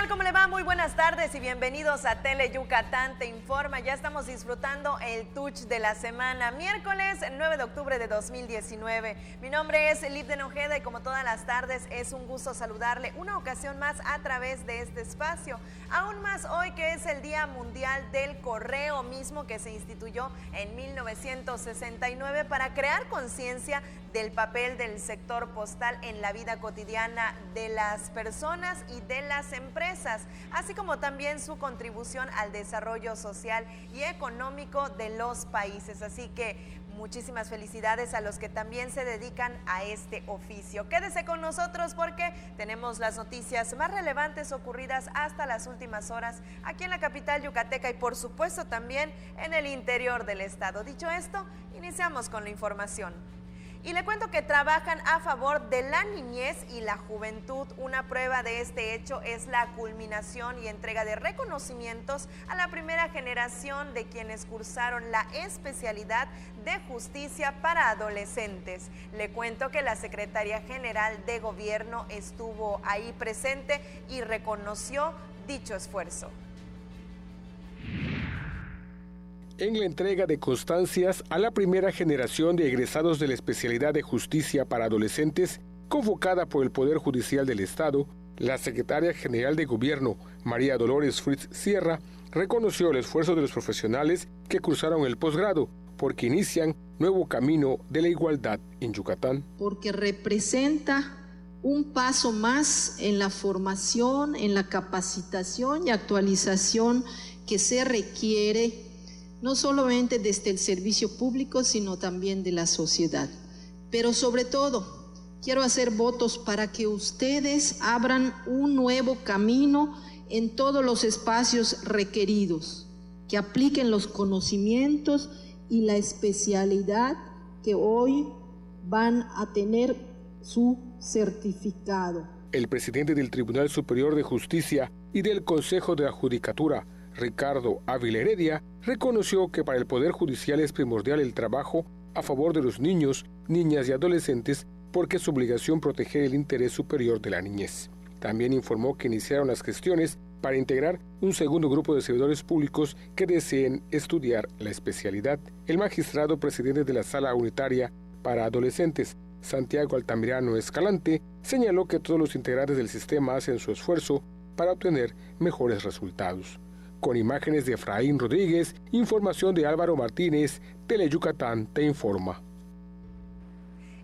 tal? ¿Cómo le va? Muy buenas tardes y bienvenidos a Tele Yucatán Te Informa. Ya estamos disfrutando el Touch de la semana, miércoles 9 de octubre de 2019. Mi nombre es Lipden Ojeda y como todas las tardes es un gusto saludarle una ocasión más a través de este espacio. Aún más hoy que es el Día Mundial del Correo, mismo que se instituyó en 1969 para crear conciencia del papel del sector postal en la vida cotidiana de las personas y de las empresas, así como también su contribución al desarrollo social y económico de los países. Así que muchísimas felicidades a los que también se dedican a este oficio. Quédese con nosotros porque tenemos las noticias más relevantes ocurridas hasta las últimas horas aquí en la capital yucateca y por supuesto también en el interior del estado. Dicho esto, iniciamos con la información. Y le cuento que trabajan a favor de la niñez y la juventud. Una prueba de este hecho es la culminación y entrega de reconocimientos a la primera generación de quienes cursaron la especialidad de justicia para adolescentes. Le cuento que la Secretaría General de Gobierno estuvo ahí presente y reconoció dicho esfuerzo. En la entrega de constancias a la primera generación de egresados de la especialidad de justicia para adolescentes, convocada por el Poder Judicial del Estado, la Secretaria General de Gobierno, María Dolores Fritz Sierra, reconoció el esfuerzo de los profesionales que cursaron el posgrado, porque inician nuevo camino de la igualdad en Yucatán. Porque representa un paso más en la formación, en la capacitación y actualización que se requiere no solamente desde el servicio público, sino también de la sociedad. Pero sobre todo, quiero hacer votos para que ustedes abran un nuevo camino en todos los espacios requeridos, que apliquen los conocimientos y la especialidad que hoy van a tener su certificado. El presidente del Tribunal Superior de Justicia y del Consejo de la Judicatura, Ricardo Ávila Heredia, reconoció que para el Poder Judicial es primordial el trabajo a favor de los niños, niñas y adolescentes porque es su obligación proteger el interés superior de la niñez. También informó que iniciaron las gestiones para integrar un segundo grupo de servidores públicos que deseen estudiar la especialidad. El magistrado presidente de la Sala Unitaria para Adolescentes, Santiago Altamirano Escalante, señaló que todos los integrantes del sistema hacen su esfuerzo para obtener mejores resultados. Con imágenes de Efraín Rodríguez, información de Álvaro Martínez, Tele Yucatán Te Informa.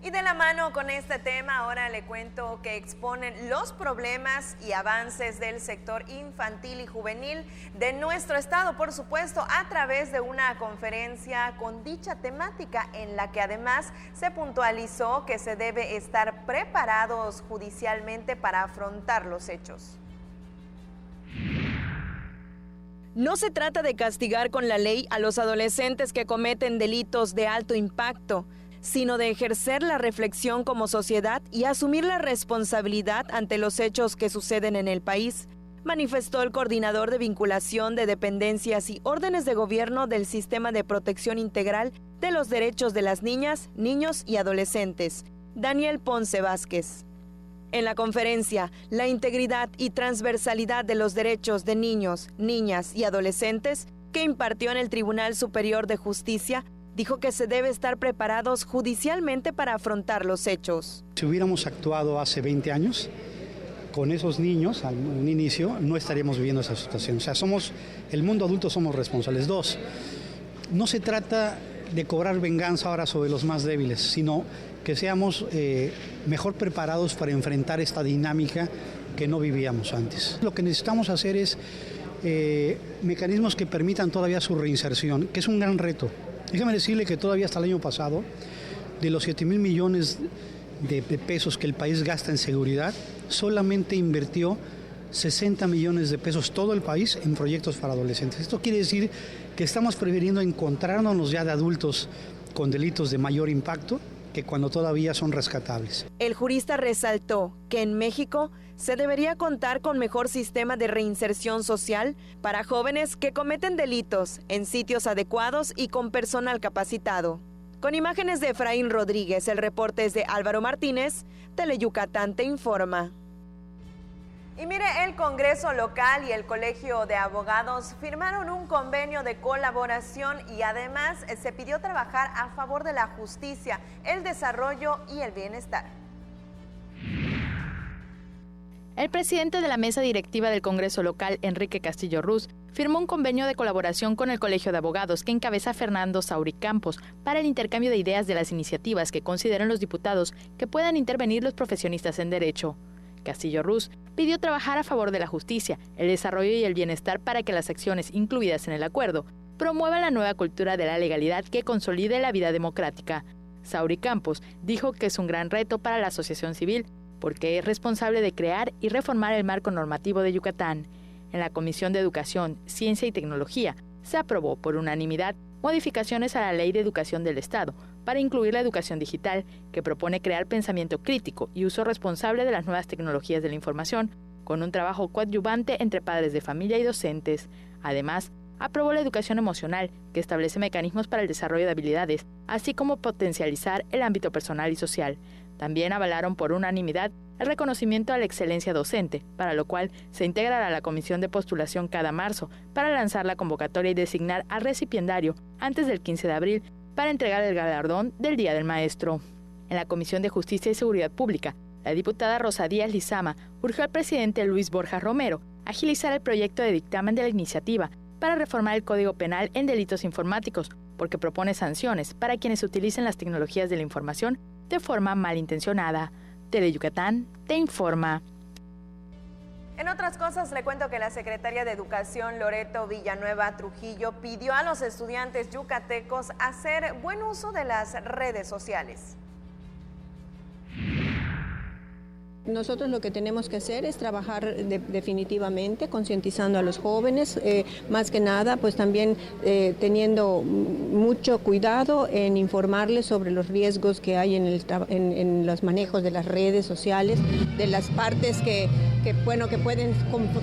Y de la mano con este tema, ahora le cuento que exponen los problemas y avances del sector infantil y juvenil de nuestro estado, por supuesto, a través de una conferencia con dicha temática, en la que además se puntualizó que se debe estar preparados judicialmente para afrontar los hechos. No se trata de castigar con la ley a los adolescentes que cometen delitos de alto impacto, sino de ejercer la reflexión como sociedad y asumir la responsabilidad ante los hechos que suceden en el país, manifestó el coordinador de vinculación de dependencias y órdenes de gobierno del Sistema de Protección Integral de los Derechos de las Niñas, Niños y Adolescentes, Daniel Ponce Vázquez. En la conferencia, la integridad y transversalidad de los derechos de niños, niñas y adolescentes, que impartió en el Tribunal Superior de Justicia, dijo que se debe estar preparados judicialmente para afrontar los hechos. Si hubiéramos actuado hace 20 años, con esos niños, al un inicio, no estaríamos viviendo esa situación. O sea, el mundo adulto somos responsables. 2, no se trata de cobrar venganza ahora sobre los más débiles, sino que seamos mejor preparados para enfrentar esta dinámica que no vivíamos antes. Lo que necesitamos hacer es mecanismos que permitan todavía su reinserción, que es un gran reto. Déjame decirle que todavía hasta el año pasado, de los 7,000 millones de pesos que el país gasta en seguridad, solamente invirtió 60 millones de pesos todo el país en proyectos para adolescentes. Esto quiere decir que estamos prefiriendo encontrarnos ya de adultos con delitos de mayor impacto que cuando todavía son rescatables. El jurista resaltó que en México se debería contar con mejor sistema de reinserción social para jóvenes que cometen delitos en sitios adecuados y con personal capacitado. Con imágenes de Efraín Rodríguez, el reporte es de Álvaro Martínez, Tele Yucatán Te Informa. Y mire, el Congreso local y el Colegio de Abogados firmaron un convenio de colaboración y además se pidió trabajar a favor de la justicia, el desarrollo y el bienestar. El presidente de la mesa directiva del Congreso local, Enrique Castillo Ruz, firmó un convenio de colaboración con el Colegio de Abogados que encabeza Fernando Sauri Campos para el intercambio de ideas de las iniciativas que consideran los diputados que puedan intervenir los profesionistas en derecho. Castillo Ruz pidió trabajar a favor de la justicia, el desarrollo y el bienestar para que las acciones incluidas en el acuerdo promuevan la nueva cultura de la legalidad que consolide la vida democrática. Sauri Campos dijo que es un gran reto para la asociación civil porque es responsable de crear y reformar el marco normativo de Yucatán. En la Comisión de Educación, Ciencia y Tecnología se aprobó por unanimidad modificaciones a la Ley de Educación del Estado para incluir la educación digital, que propone crear pensamiento crítico y uso responsable de las nuevas tecnologías de la información, con un trabajo coadyuvante entre padres de familia y docentes. Además, aprobó la educación emocional, que establece mecanismos para el desarrollo de habilidades, así como potencializar el ámbito personal y social. También avalaron por unanimidad el reconocimiento a la excelencia docente, para lo cual se integrará la comisión de postulación cada marzo para lanzar la convocatoria y designar al recipiendario antes del 15 de abril para entregar el galardón del Día del Maestro. En la Comisión de Justicia y Seguridad Pública, la diputada Rosa Díaz Lizama urgió al presidente Luis Borja Romero a agilizar el proyecto de dictamen de la iniciativa para reformar el Código Penal en delitos informáticos, porque propone sanciones para quienes utilicen las tecnologías de la información de forma malintencionada. Teleyucatán te informa. En otras cosas, le cuento que la secretaria de Educación, Loreto Villanueva Trujillo, pidió a los estudiantes yucatecos hacer buen uso de las redes sociales. Nosotros lo que tenemos que hacer es trabajar definitivamente concientizando a los jóvenes, más que nada pues también teniendo mucho cuidado en informarles sobre los riesgos que hay en los manejos de las redes sociales, de las partes que pueden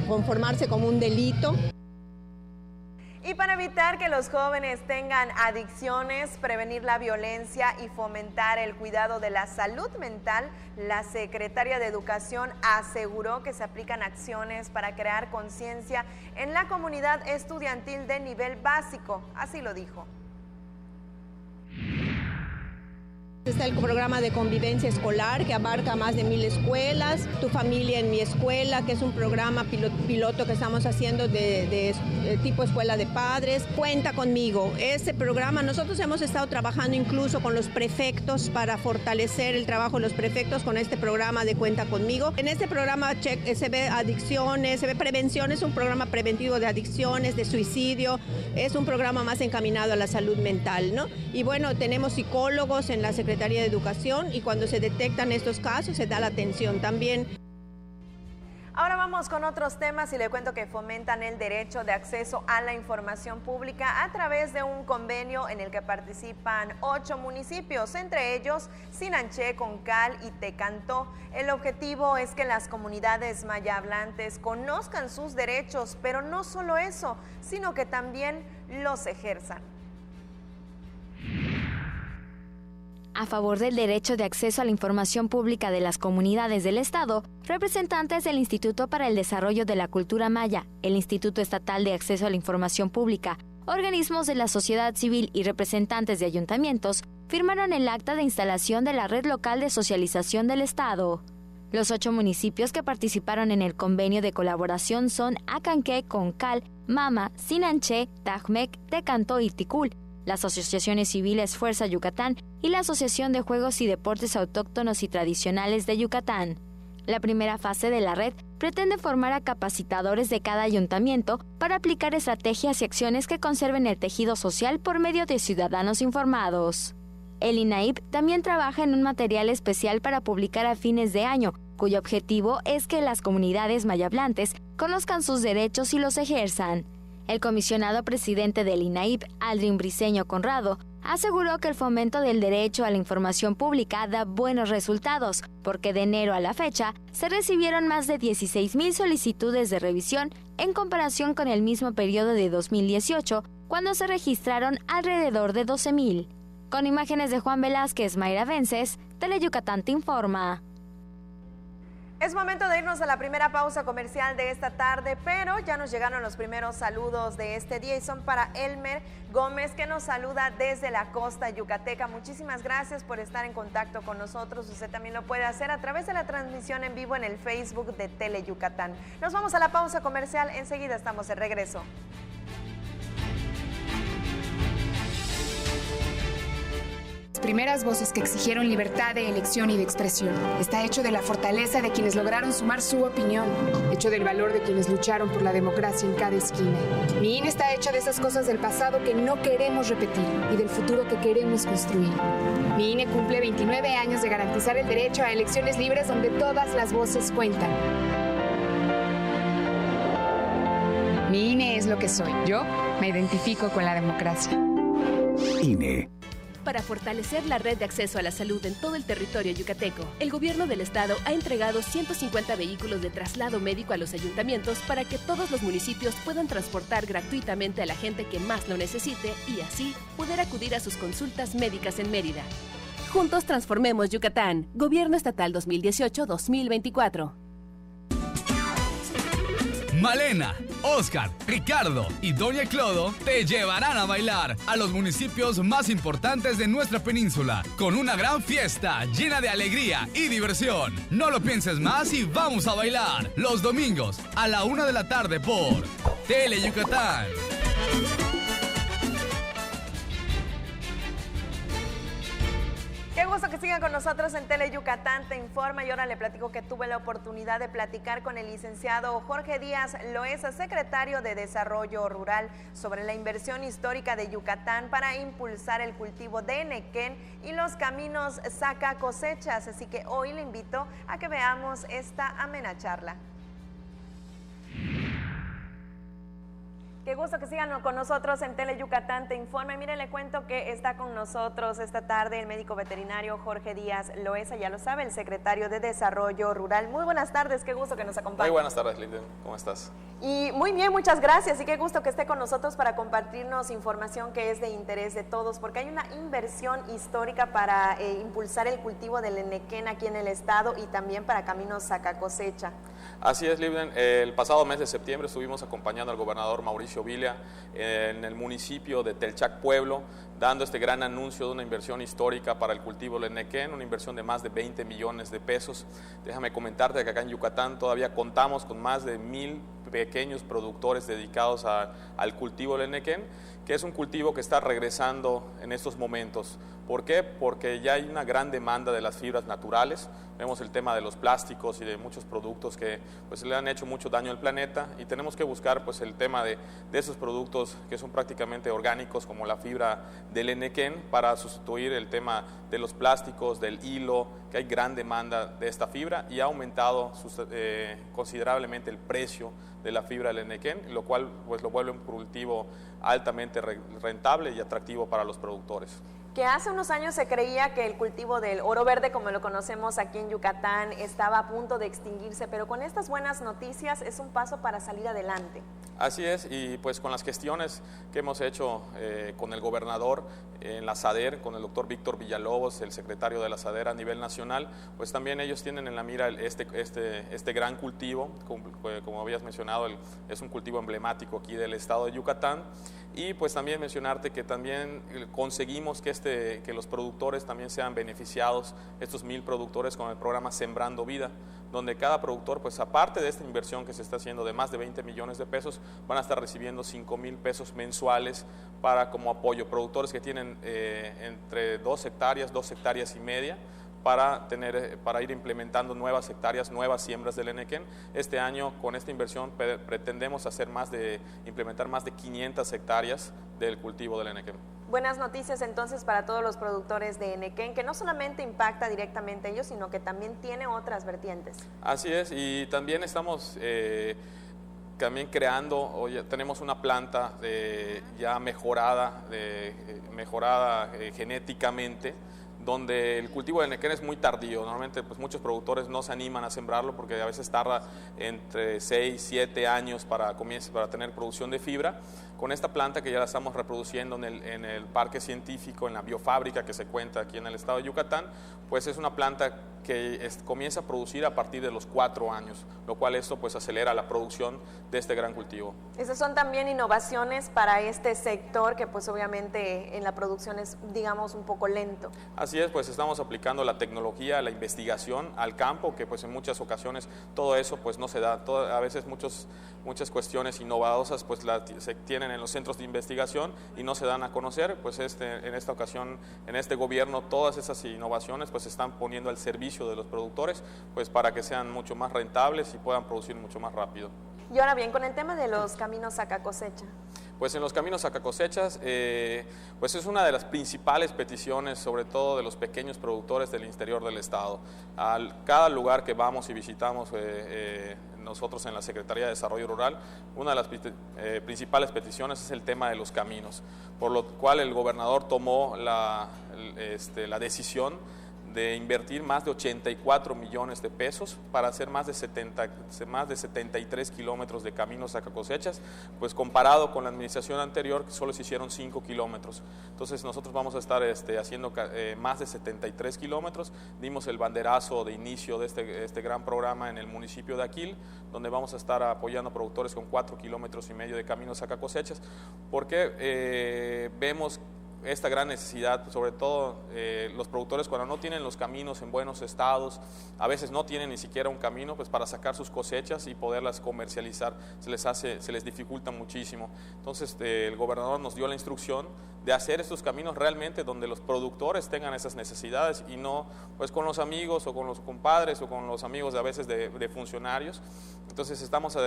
conformarse como un delito. Y para evitar que los jóvenes tengan adicciones, prevenir la violencia y fomentar el cuidado de la salud mental, la secretaria de Educación aseguró que se aplican acciones para crear conciencia en la comunidad estudiantil de nivel básico. Así lo dijo. Está el programa de convivencia escolar que abarca más de 1000 escuelas, Tu familia en mi escuela, que es un programa piloto que estamos haciendo de tipo escuela de padres. Cuenta conmigo. Este programa, nosotros hemos estado trabajando incluso con los prefectos para fortalecer el trabajo de los prefectos con este programa de Cuenta conmigo. En este programa se ve adicciones, se ve prevención, es un programa preventivo de adicciones, de suicidio, es un programa más encaminado a la salud mental, ¿no? Y bueno, tenemos psicólogos en la Secretaría de Educación y cuando se detectan estos casos se da la atención también. Ahora vamos con otros temas y le cuento que fomentan el derecho de acceso a la información pública a través de un convenio en el que participan 8 municipios, entre ellos Sinanché, Concal y Tecantó. El objetivo es que las comunidades maya hablantes conozcan sus derechos, pero no solo eso, sino que también los ejerzan. A favor del derecho de acceso a la información pública de las comunidades del Estado, representantes del Instituto para el Desarrollo de la Cultura Maya, el Instituto Estatal de Acceso a la Información Pública, organismos de la sociedad civil y representantes de ayuntamientos firmaron el acta de instalación de la Red Local de Socialización del Estado. Los 8 municipios que participaron en el convenio de colaboración son Acanqué, Concal, Mama, Sinanché, Tajmec, Tecantó y Ticul, las asociaciones civiles Fuerza Yucatán y la Asociación de Juegos y Deportes Autóctonos y Tradicionales de Yucatán. La primera fase de la red pretende formar a capacitadores de cada ayuntamiento para aplicar estrategias y acciones que conserven el tejido social por medio de ciudadanos informados. El INAIP también trabaja en un material especial para publicar a fines de año, cuyo objetivo es que las comunidades mayablantes conozcan sus derechos y los ejerzan. El comisionado presidente del INAIP, Aldrin Briceño Conrado, aseguró que el fomento del derecho a la información pública da buenos resultados, porque de enero a la fecha se recibieron más de 16,000 solicitudes de revisión en comparación con el mismo periodo de 2018, cuando se registraron alrededor de 12,000. Con imágenes de Juan Velázquez, Mayra Vences, Teleyucatán te informa. Es momento de irnos a la primera pausa comercial de esta tarde, pero ya nos llegaron los primeros saludos de este día y son para Elmer Gómez, que nos saluda desde la costa yucateca. Muchísimas gracias por estar en contacto con nosotros. Usted también lo puede hacer a través de la transmisión en vivo en el Facebook de Tele Yucatán. Nos vamos a la pausa comercial, enseguida estamos de regreso. Primeras voces que exigieron libertad de elección y de expresión. Está hecho de la fortaleza de quienes lograron sumar su opinión, hecho del valor de quienes lucharon por la democracia en cada esquina. Mi INE está hecho de esas cosas del pasado que no queremos repetir y del futuro que queremos construir. Mi INE cumple 29 años de garantizar el derecho a elecciones libres donde todas las voces cuentan. Mi INE es lo que soy. Yo me identifico con la democracia. INE. Para fortalecer la red de acceso a la salud en todo el territorio yucateco, el gobierno del estado ha entregado 150 vehículos de traslado médico a los ayuntamientos para que todos los municipios puedan transportar gratuitamente a la gente que más lo necesite y así poder acudir a sus consultas médicas en Mérida. Juntos transformemos Yucatán. Gobierno Estatal 2018-2024. Malena, Oscar, Ricardo y Doña Clodo te llevarán a bailar a los municipios más importantes de nuestra península con una gran fiesta llena de alegría y diversión. No lo pienses más y vamos a bailar los domingos a la 1 de la tarde por Tele Yucatán. Qué gusto que sigan con nosotros en Tele Yucatán Te Informa, y ahora le platico que tuve la oportunidad de platicar con el licenciado Jorge Díaz Loesa, secretario de Desarrollo Rural, sobre la inversión histórica de Yucatán para impulsar el cultivo de enequén y los caminos saca cosechas. Así que hoy le invito a que veamos esta amena charla. Qué gusto que sigan con nosotros en Tele Yucatán Te Informa. Y mire, le cuento que está con nosotros esta tarde el médico veterinario Jorge Díaz Loesa, ya lo sabe, el secretario de Desarrollo Rural. Muy buenas tardes, qué gusto que nos acompañe. Muy buenas tardes, Linden, ¿cómo estás? Y muy bien, muchas gracias, y qué gusto que esté con nosotros para compartirnos información que es de interés de todos, porque hay una inversión histórica para impulsar el cultivo del enequén aquí en el estado y también para caminos saca cosecha. Así es, Linden. El pasado mes de septiembre estuvimos acompañando al gobernador Mauricio Villa en el municipio de Telchac, Pueblo, dando este gran anuncio de una inversión histórica para el cultivo del enequén, una inversión de más de 20 millones de pesos. Déjame comentarte que acá en Yucatán todavía contamos con más de 1000 pequeños productores dedicados al cultivo del enequén, que es un cultivo que está regresando en estos momentos. ¿Por qué? Porque ya hay una gran demanda de las fibras naturales. Vemos el tema de los plásticos y de muchos productos que pues le han hecho mucho daño al planeta, y tenemos que buscar pues el tema de esos productos que son prácticamente orgánicos, como la fibra del enequén, para sustituir el tema de los plásticos, del hilo, que hay gran demanda de esta fibra y ha aumentado considerablemente el precio de la fibra del enequén, lo cual pues lo vuelve un cultivo altamente rentable y atractivo para los productores. Que hace unos años se creía que el cultivo del oro verde, como lo conocemos aquí en Yucatán, estaba a punto de extinguirse, pero con estas buenas noticias es un paso para salir adelante. Así es, y pues con las gestiones que hemos hecho con el gobernador en la SADER, con el doctor Víctor Villalobos, el secretario de la SADER a nivel nacional, pues también ellos tienen en la mira este gran cultivo, como habías mencionado, es un cultivo emblemático aquí del estado de Yucatán. Y pues también mencionarte que también conseguimos que los productores también sean beneficiados, estos 1000 productores, con el programa Sembrando Vida, donde cada productor, pues aparte de esta inversión que se está haciendo de más de 20 millones de pesos, van a estar recibiendo 5,000 pesos mensuales como apoyo. Productores que tienen entre 2 hectáreas, 2 hectáreas y media, para ir implementando nuevas hectáreas, nuevas siembras del enequén. Este año, con esta inversión, pretendemos implementar más de 500 hectáreas del cultivo del enequén. Buenas noticias entonces para todos los productores de enequén, que no solamente impacta directamente a ellos, sino que también tiene otras vertientes. Así es, y también estamos creando, tenemos una planta ya mejorada genéticamente, donde el cultivo de enequén es muy tardío. Normalmente pues muchos productores no se animan a sembrarlo porque a veces tarda entre 6, 7 años para tener producción de fibra. Con esta planta, que ya la estamos reproduciendo en el parque científico, en la biofábrica que se cuenta aquí en el estado de Yucatán, pues es una planta que comienza a producir a partir de los 4 años, lo cual esto pues acelera la producción de este gran cultivo. Esas son también innovaciones para este sector que pues obviamente en la producción es, digamos, un poco lento. Así es, pues estamos aplicando la tecnología, la investigación al campo, que pues en muchas ocasiones todo eso pues no se da, a veces muchas cuestiones innovadoras pues se tienen en los centros de investigación y no se dan a conocer, pues en esta ocasión, en este gobierno, todas esas innovaciones pues se están poniendo al servicio de los productores pues para que sean mucho más rentables y puedan producir mucho más rápido. Y ahora bien, con el tema de los caminos saca cosecha. Pues en los caminos saca cosechas, pues es una de las principales peticiones, sobre todo de los pequeños productores del interior del estado. Cada lugar que vamos y visitamos nosotros en la Secretaría de Desarrollo Rural, una de las principales peticiones es el tema de los caminos, por lo cual el gobernador tomó la decisión de invertir más de 84 millones de pesos para hacer más de 73 kilómetros de caminos saca cosechas, pues comparado con la administración anterior que solo se hicieron 5 kilómetros. Entonces nosotros vamos a estar haciendo más de 73 kilómetros. Dimos el banderazo de inicio de este gran programa en el municipio de Aquil, donde vamos a estar apoyando a productores con 4,5 kilómetros de caminos saca cosechas, porque vemos esta gran necesidad, sobre todo los productores cuando no tienen los caminos en buenos estados, a veces no tienen ni siquiera un camino pues para sacar sus cosechas y poderlas comercializar, se les dificulta muchísimo. Entonces el gobernador nos dio la instrucción de hacer estos caminos realmente donde los productores tengan esas necesidades y no pues con los amigos o con los compadres o con los amigos a veces de funcionarios. Entonces estamos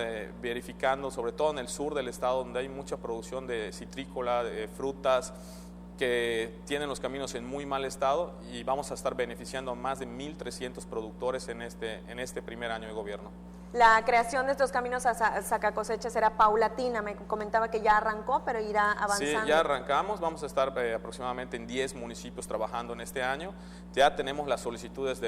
verificando, sobre todo en el sur del estado, donde hay mucha producción de citrícola, de frutas, que tienen los caminos en muy mal estado, y vamos a estar beneficiando a más de 1,300 productores en este primer año de gobierno. La creación de estos caminos a saca cosechas será paulatina, me comentaba que ya arrancó, pero irá avanzando. Sí, ya arrancamos, vamos a estar aproximadamente en 10 municipios trabajando en este año. Ya tenemos las solicitudes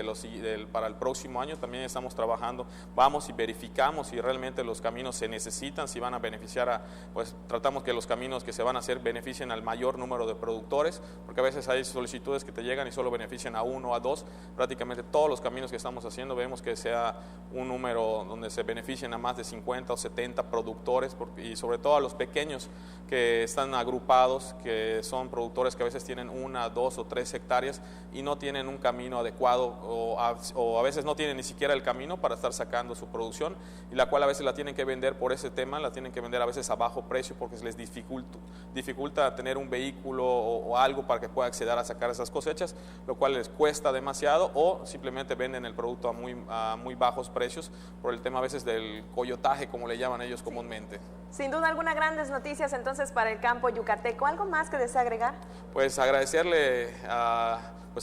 para el próximo año, también estamos trabajando, vamos y verificamos si realmente los caminos se necesitan, si van a beneficiar pues tratamos que los caminos que se van a hacer beneficien al mayor número de productores, porque a veces hay solicitudes que te llegan y solo benefician a 1 o a 2, prácticamente todos los caminos que estamos haciendo vemos que sea un número donde se beneficien a más de 50 o 70 productores, y sobre todo a los pequeños que están agrupados, que son productores que a veces tienen 1, 2 o 3 hectáreas y no tienen un camino adecuado o a veces no tienen ni siquiera el camino para estar sacando su producción, y la cual a veces la tienen que vender por ese tema, la tienen que vender a veces a bajo precio porque se les dificulta tener un vehículo o algo para que pueda acceder a sacar esas cosechas, lo cual les cuesta demasiado, o simplemente venden el producto a muy bajos precios por el tema a veces del coyotaje, como le llaman ellos comúnmente. Sin duda alguna, grandes noticias entonces para el campo yucateco. ¿Algo más que desea agregar? Pues agradecerle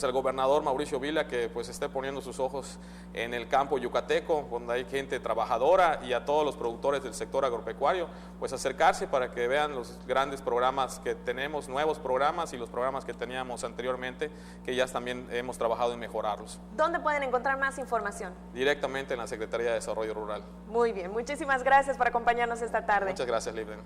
al gobernador Mauricio Vila que pues esté poniendo sus ojos en el campo yucateco, donde hay gente trabajadora, y a todos los productores del sector agropecuario, pues acercarse para que vean los grandes programas que tenemos, nuevos programas y los programas que teníamos anteriormente, que ya también hemos trabajado en mejorarlos. ¿Dónde pueden encontrar más información? Directamente en la Secretaría de Desarrollo Rural. Muy bien, muchísimas gracias por acompañarnos esta tarde. Muchas gracias, Libden.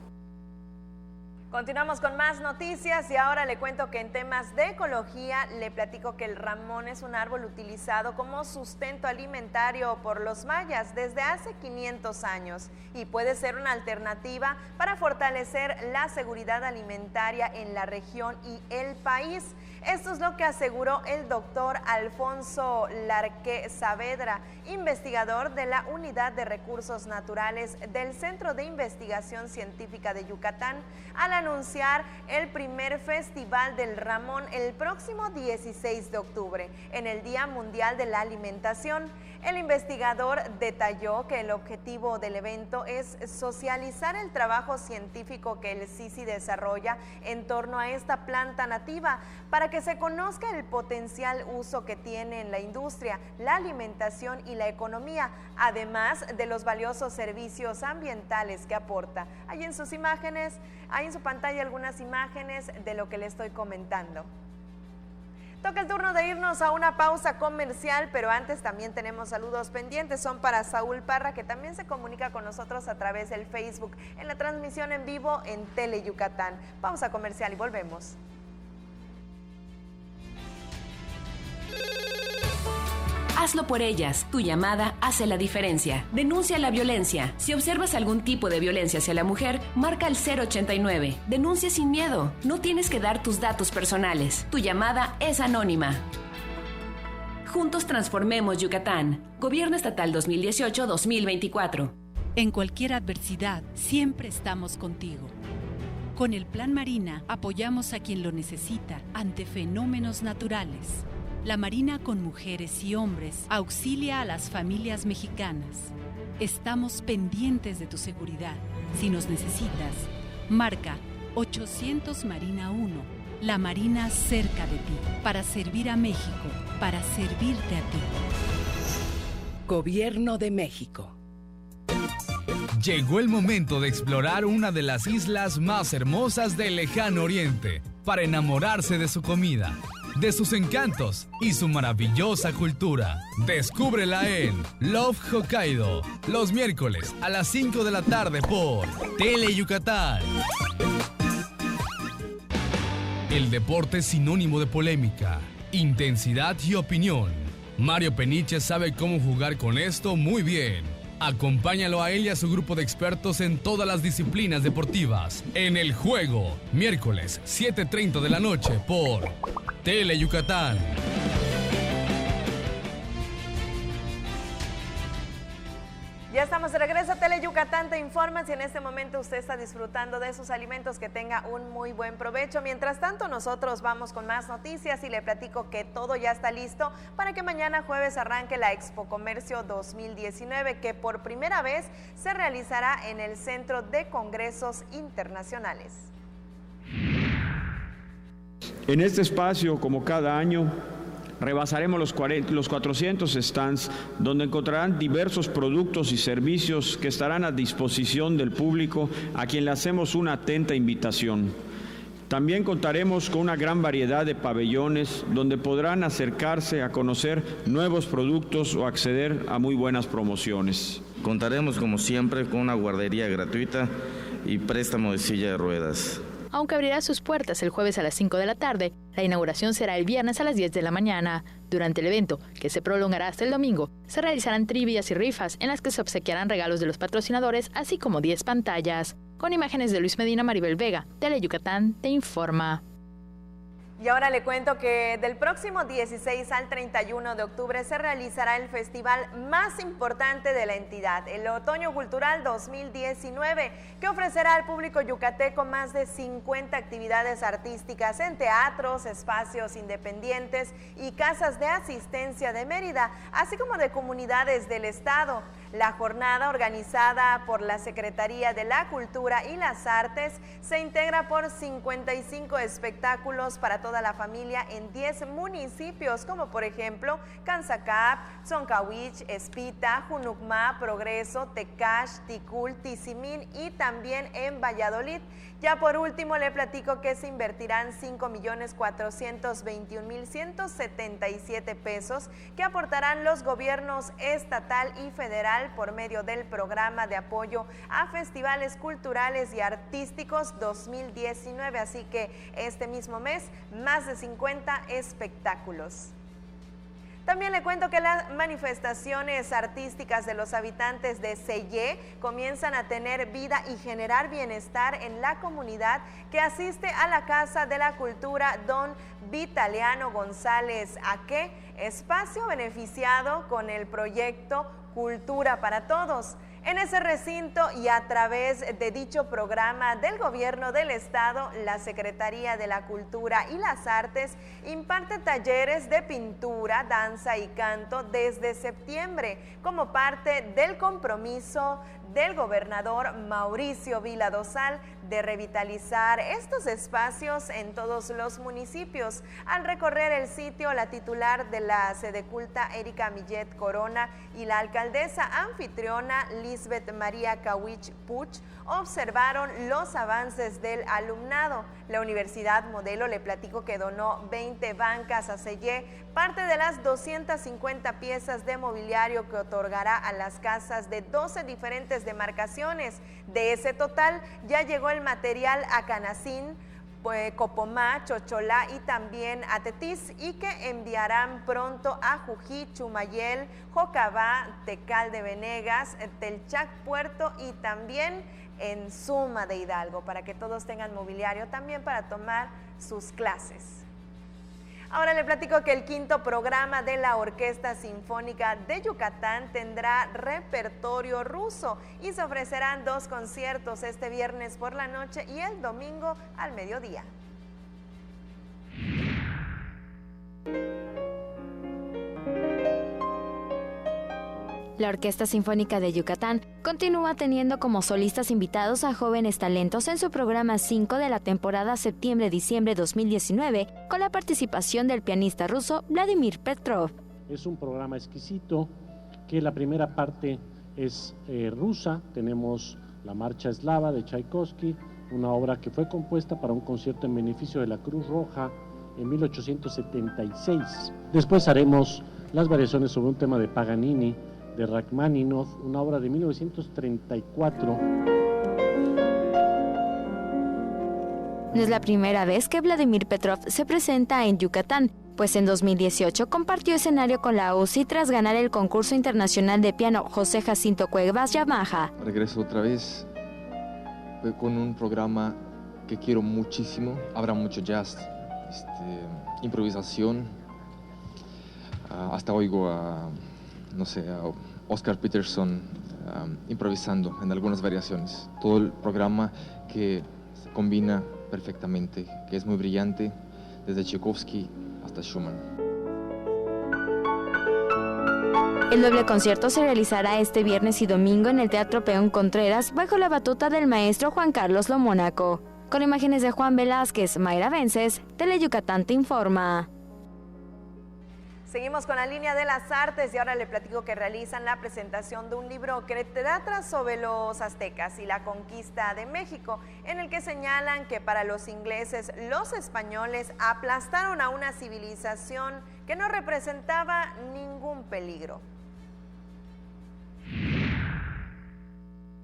Continuamos con más noticias y ahora le cuento que en temas de ecología le platico que el ramón es un árbol utilizado como sustento alimentario por los mayas desde hace 500 años y puede ser una alternativa para fortalecer la seguridad alimentaria en la región y el país. Esto es lo que aseguró el doctor Alfonso Larque Saavedra, investigador de la Unidad de Recursos Naturales del Centro de Investigación Científica de Yucatán, al anunciar el primer Festival del Ramón el próximo 16 de octubre, en el Día Mundial de la Alimentación. El investigador detalló que el objetivo del evento es socializar el trabajo científico que el CICI desarrolla en torno a esta planta nativa para que se conozca el potencial uso que tiene en la industria, la alimentación y la economía, además de los valiosos servicios ambientales que aporta. Hay en sus imágenes, hay en su pantalla algunas imágenes de lo que le estoy comentando. Toca el turno de irnos a una pausa comercial, pero antes también tenemos saludos pendientes. Son para Saúl Parra, que también se comunica con nosotros a través del Facebook en la transmisión en vivo en Tele Yucatán. Pausa comercial y volvemos. Hazlo por ellas. Tu llamada hace la diferencia. Denuncia la violencia. Si observas algún tipo de violencia hacia la mujer, marca el 089. Denuncia sin miedo. No tienes que dar tus datos personales. Tu llamada es anónima. Juntos transformemos Yucatán. Gobierno Estatal 2018-2024. En cualquier adversidad, siempre estamos contigo. Con el Plan Marina apoyamos a quien lo necesita ante fenómenos naturales. La Marina con mujeres y hombres auxilia a las familias mexicanas. Estamos pendientes de tu seguridad. Si nos necesitas, marca 800 Marina 1. La Marina cerca de ti, para servir a México, para servirte a ti. Gobierno de México. Llegó el momento de explorar una de las islas más hermosas del lejano oriente para enamorarse de su comida, de sus encantos y su maravillosa cultura. Descúbrela en Love Hokkaido, los miércoles a las 5 de la tarde por Tele Yucatán. El deporte es sinónimo de polémica, intensidad y opinión. Mario Peniche sabe cómo jugar con esto muy bien. Acompáñalo a él y a su grupo de expertos en todas las disciplinas deportivas. En El Juego, miércoles 7:30 de la noche por Tele Yucatán. Ya estamos de regreso a Tele Yucatán, te informa. Si en este momento usted está disfrutando de sus alimentos, que tenga un muy buen provecho. Mientras tanto, nosotros vamos con más noticias y le platico que todo ya está listo para que mañana jueves arranque la Expo Comercio 2019, que por primera vez se realizará en el Centro de Congresos Internacionales. En este espacio, como cada año, rebasaremos los 400 stands, donde encontrarán diversos productos y servicios que estarán a disposición del público, a quien le hacemos una atenta invitación. También contaremos con una gran variedad de pabellones, donde podrán acercarse a conocer nuevos productos o acceder a muy buenas promociones. Contaremos, como siempre, con una guardería gratuita y préstamo de silla de ruedas. Aunque abrirá sus puertas el jueves a las 5 de la tarde, la inauguración será el viernes a las 10 de la mañana. Durante el evento, que se prolongará hasta el domingo, se realizarán trivias y rifas en las que se obsequiarán regalos de los patrocinadores, así como 10 pantallas. Con imágenes de Luis Medina, Maribel Vega, Tele Yucatán te informa. Y ahora le cuento que del próximo 16 al 31 de octubre se realizará el festival más importante de la entidad, el Otoño Cultural 2019, que ofrecerá al público yucateco más de 50 actividades artísticas en teatros, espacios independientes y casas de asistencia de Mérida, así como de comunidades del estado. La jornada, organizada por la Secretaría de la Cultura y las Artes, se integra por 55 espectáculos para toda la familia en 10 municipios, como por ejemplo Canzacap, Zoncahuich, Espita, Junucma, Progreso, Tecash, Ticul, Tizimín y también en Valladolid. Ya por último le platico que se invertirán 5.421.177 pesos que aportarán los gobiernos estatal y federal por medio del Programa de Apoyo a Festivales Culturales y Artísticos 2019, así que este mismo mes más de 50 espectáculos. También le cuento que las manifestaciones artísticas de los habitantes de Sellé comienzan a tener vida y generar bienestar en la comunidad que asiste a la Casa de la Cultura Don Vitaliano González Aque, espacio beneficiado con el proyecto Cultura para Todos. En ese recinto y a través de dicho programa del Gobierno del Estado, la Secretaría de la Cultura y las Artes imparte talleres de pintura, danza y canto desde septiembre, como parte del compromiso del gobernador Mauricio Vila Dosal de revitalizar estos espacios en todos los municipios. Al recorrer el sitio, la titular de la Sedeculta, Erika Millet Corona, y la alcaldesa anfitriona, Lisbeth María Cawich Puch, observaron los avances del alumnado. La Universidad Modelo, le platico que donó 20 bancas a Sellé, parte de las 250 piezas de mobiliario que otorgará a las casas de 12 diferentes demarcaciones. De ese total, ya llegó el material a Canacín, Copomá, Chocholá y también a Tetis, y que enviarán pronto a Jují, Chumayel, Jocabá, Tecal de Venegas, Telchac, Puerto y también en Suma de Hidalgo, para que todos tengan mobiliario también para tomar sus clases. Ahora le platico que el 5º programa de la Orquesta Sinfónica de Yucatán tendrá repertorio ruso y se ofrecerán 2 conciertos este viernes por la noche y el domingo al mediodía. La Orquesta Sinfónica de Yucatán continúa teniendo como solistas invitados a jóvenes talentos en su programa 5 de la temporada septiembre-diciembre 2019, con la participación del pianista ruso Vladimir Petrov. Es un programa exquisito, que la primera parte es rusa. Tenemos la Marcha Eslava de Tchaikovsky, una obra que fue compuesta para un concierto en beneficio de la Cruz Roja en 1876. Después haremos las variaciones sobre un tema de Paganini, de Rachmaninoff, una obra de 1934. No es la primera vez que Vladimir Petrov se presenta en Yucatán, pues en 2018 compartió escenario con la UCI tras ganar el concurso internacional de piano José Jacinto Cuevas Yamaha. Regreso otra vez con un programa que quiero muchísimo. Habrá mucho jazz, improvisación. Hasta oigo a Oscar Peterson improvisando en algunas variaciones. Todo el programa que se combina perfectamente, que es muy brillante, desde Tchaikovsky hasta Schumann. El doble concierto se realizará este viernes y domingo en el Teatro Peón Contreras, bajo la batuta del maestro Juan Carlos Lomónaco. Con imágenes de Juan Velázquez, Mayra Vences, Teleyucatán te informa. Seguimos con la línea de las artes y ahora le platico que realizan la presentación de un libro que trata sobre los aztecas y la conquista de México, en el que señalan que para los ingleses, los españoles aplastaron a una civilización que no representaba ningún peligro.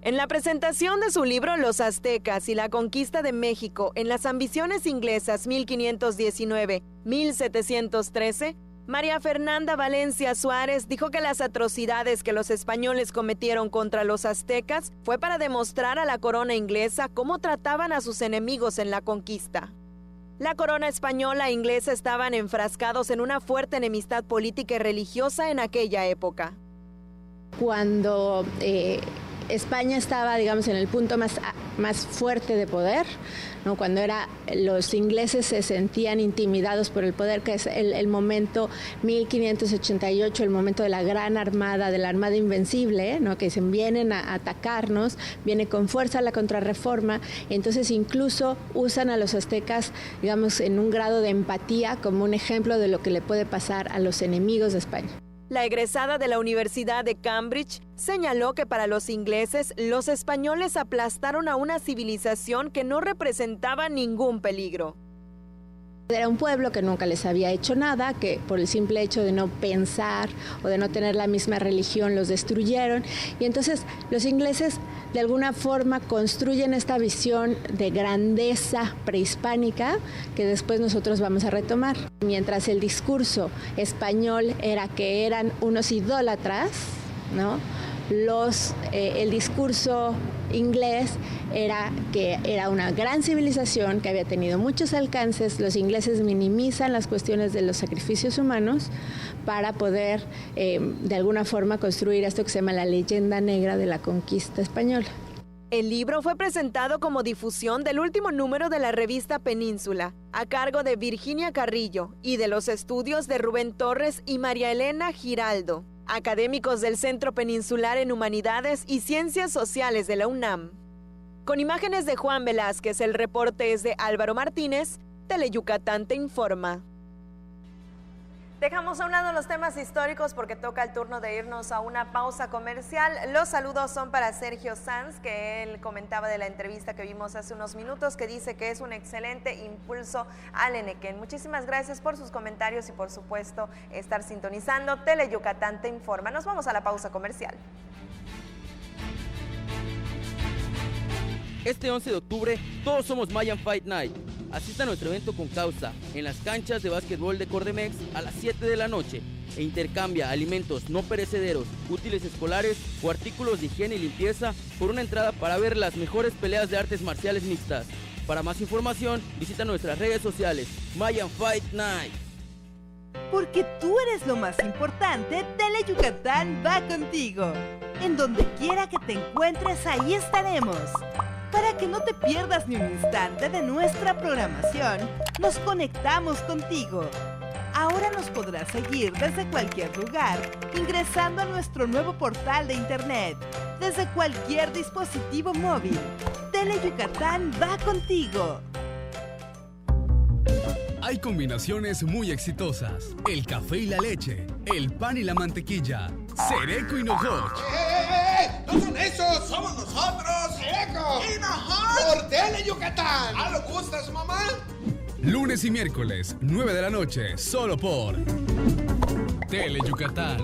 En la presentación de su libro Los aztecas y la conquista de México en las ambiciones inglesas 1519-1713, María Fernanda Valencia Suárez dijo que las atrocidades que los españoles cometieron contra los aztecas fue para demostrar a la corona inglesa cómo trataban a sus enemigos en la conquista. La corona española e inglesa estaban enfrascados en una fuerte enemistad política y religiosa en aquella época. Cuando España estaba, digamos, en el punto más fuerte de poder, ¿no? Cuando los ingleses se sentían intimidados por el poder, que es el momento 1588, el momento de la gran armada, de la Armada Invencible, ¿no? Que dicen, vienen a atacarnos, viene con fuerza la Contrarreforma, entonces incluso usan a los aztecas, digamos, en un grado de empatía como un ejemplo de lo que le puede pasar a los enemigos de España. La egresada de la Universidad de Cambridge señaló que para los ingleses, los españoles aplastaron a una civilización que no representaba ningún peligro. Era un pueblo que nunca les había hecho nada, que por el simple hecho de no pensar o de no tener la misma religión los destruyeron. Y entonces los ingleses de alguna forma construyen esta visión de grandeza prehispánica que después nosotros vamos a retomar. Mientras el discurso español era que eran unos idólatras, ¿no? El discurso inglés era que era una gran civilización que había tenido muchos alcances. Los ingleses minimizan las cuestiones de los sacrificios humanos para poder de alguna forma construir esto que se llama la leyenda negra de la conquista española. El libro fue presentado como difusión del último número de la revista Península, a cargo de Virginia Carrillo, y de los estudios de Rubén Torres y María Elena Giraldo, académicos del Centro Peninsular en Humanidades y Ciencias Sociales de la UNAM. Con imágenes de Juan Velázquez, el reporte es de Álvaro Martínez, Teleyucatán te informa. Dejamos a un lado los temas históricos porque toca el turno de irnos a una pausa comercial. Los saludos son para Sergio Sanz, que él comentaba de la entrevista que vimos hace unos minutos, que dice que es un excelente impulso al Enequén. Muchísimas gracias por sus comentarios y por supuesto estar sintonizando. Teleyucatán te informa. Nos vamos a la pausa comercial. Este 11 de octubre todos somos Mayan Fight Night. Asista a nuestro evento con causa en las canchas de básquetbol de Cordemex a las 7 de la noche e intercambia alimentos no perecederos, útiles escolares o artículos de higiene y limpieza por una entrada para ver las mejores peleas de artes marciales mixtas. Para más información, visita nuestras redes sociales, Mayan Fight Night. Porque tú eres lo más importante, Tele Yucatán va contigo. En donde quiera que te encuentres, ahí estaremos. Para que no te pierdas ni un instante de nuestra programación, nos conectamos contigo. Ahora nos podrás seguir desde cualquier lugar, ingresando a nuestro nuevo portal de internet, desde cualquier dispositivo móvil. Tele Yucatán va contigo. Hay combinaciones muy exitosas. El café y la leche, el pan y la mantequilla, Sereco y Nojoch. ¡No son esos! ¡Somos nosotros! ¡Sereco! ¡Y Nojoch! ¡Por Tele Yucatán! ¿Ah, lo gustas, mamá? Lunes y miércoles, 9 de la noche, solo por Tele Yucatán.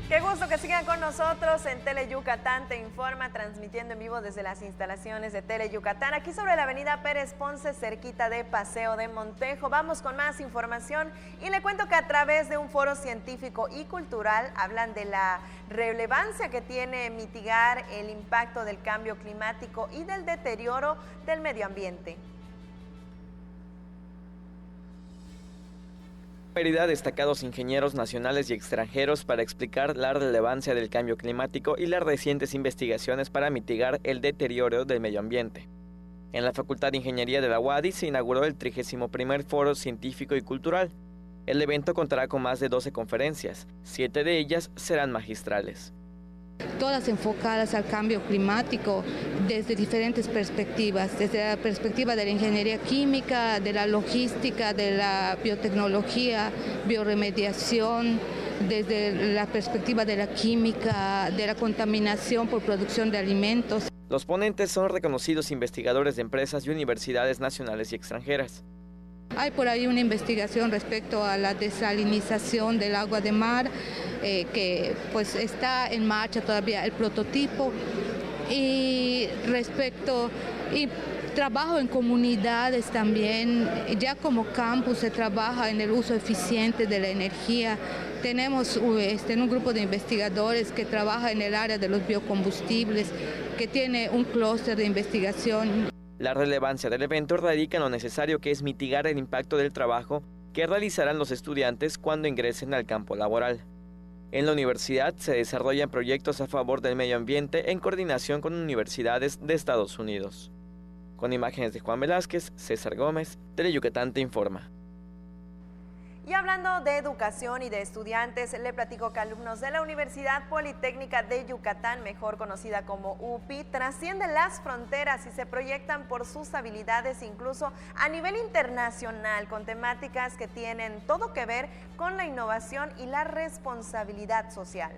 Qué gusto que sigan con nosotros en Tele Yucatán Te Informa, transmitiendo en vivo desde las instalaciones de Tele Yucatán, aquí sobre la avenida Pérez Ponce, cerquita de Paseo de Montejo. Vamos con más información y le cuento que a través de un foro científico y cultural hablan de la relevancia que tiene mitigar el impacto del cambio climático y del deterioro del medio ambiente. A destacados ingenieros nacionales y extranjeros para explicar la relevancia del cambio climático y las recientes investigaciones para mitigar el deterioro del medio ambiente. En la Facultad de Ingeniería de la UADY se inauguró el 31º Foro Científico y Cultural. El evento contará con más de 12 conferencias, 7 de ellas serán magistrales. Todas enfocadas al cambio climático desde diferentes perspectivas, desde la perspectiva de la ingeniería química, de la logística, de la biotecnología, bioremediación, desde la perspectiva de la química, de la contaminación por producción de alimentos. Los ponentes son reconocidos investigadores de empresas y universidades nacionales y extranjeras. Hay por ahí una investigación respecto a la desalinización del agua de mar, que pues está en marcha todavía el prototipo, y trabajo en comunidades también. Ya como campus se trabaja en el uso eficiente de la energía. Tenemos un grupo de investigadores que trabaja en el área de los biocombustibles, que tiene un clúster de investigación. La relevancia del evento radica en lo necesario que es mitigar el impacto del trabajo que realizarán los estudiantes cuando ingresen al campo laboral. En la universidad se desarrollan proyectos a favor del medio ambiente en coordinación con universidades de Estados Unidos. Con imágenes de Juan Velázquez, César Gómez, Tele Yucatán Te Informa. Y hablando de educación y de estudiantes, le platico que alumnos de la Universidad Politécnica de Yucatán, mejor conocida como UPI, trascienden las fronteras y se proyectan por sus habilidades incluso a nivel internacional, con temáticas que tienen todo que ver con la innovación y la responsabilidad social.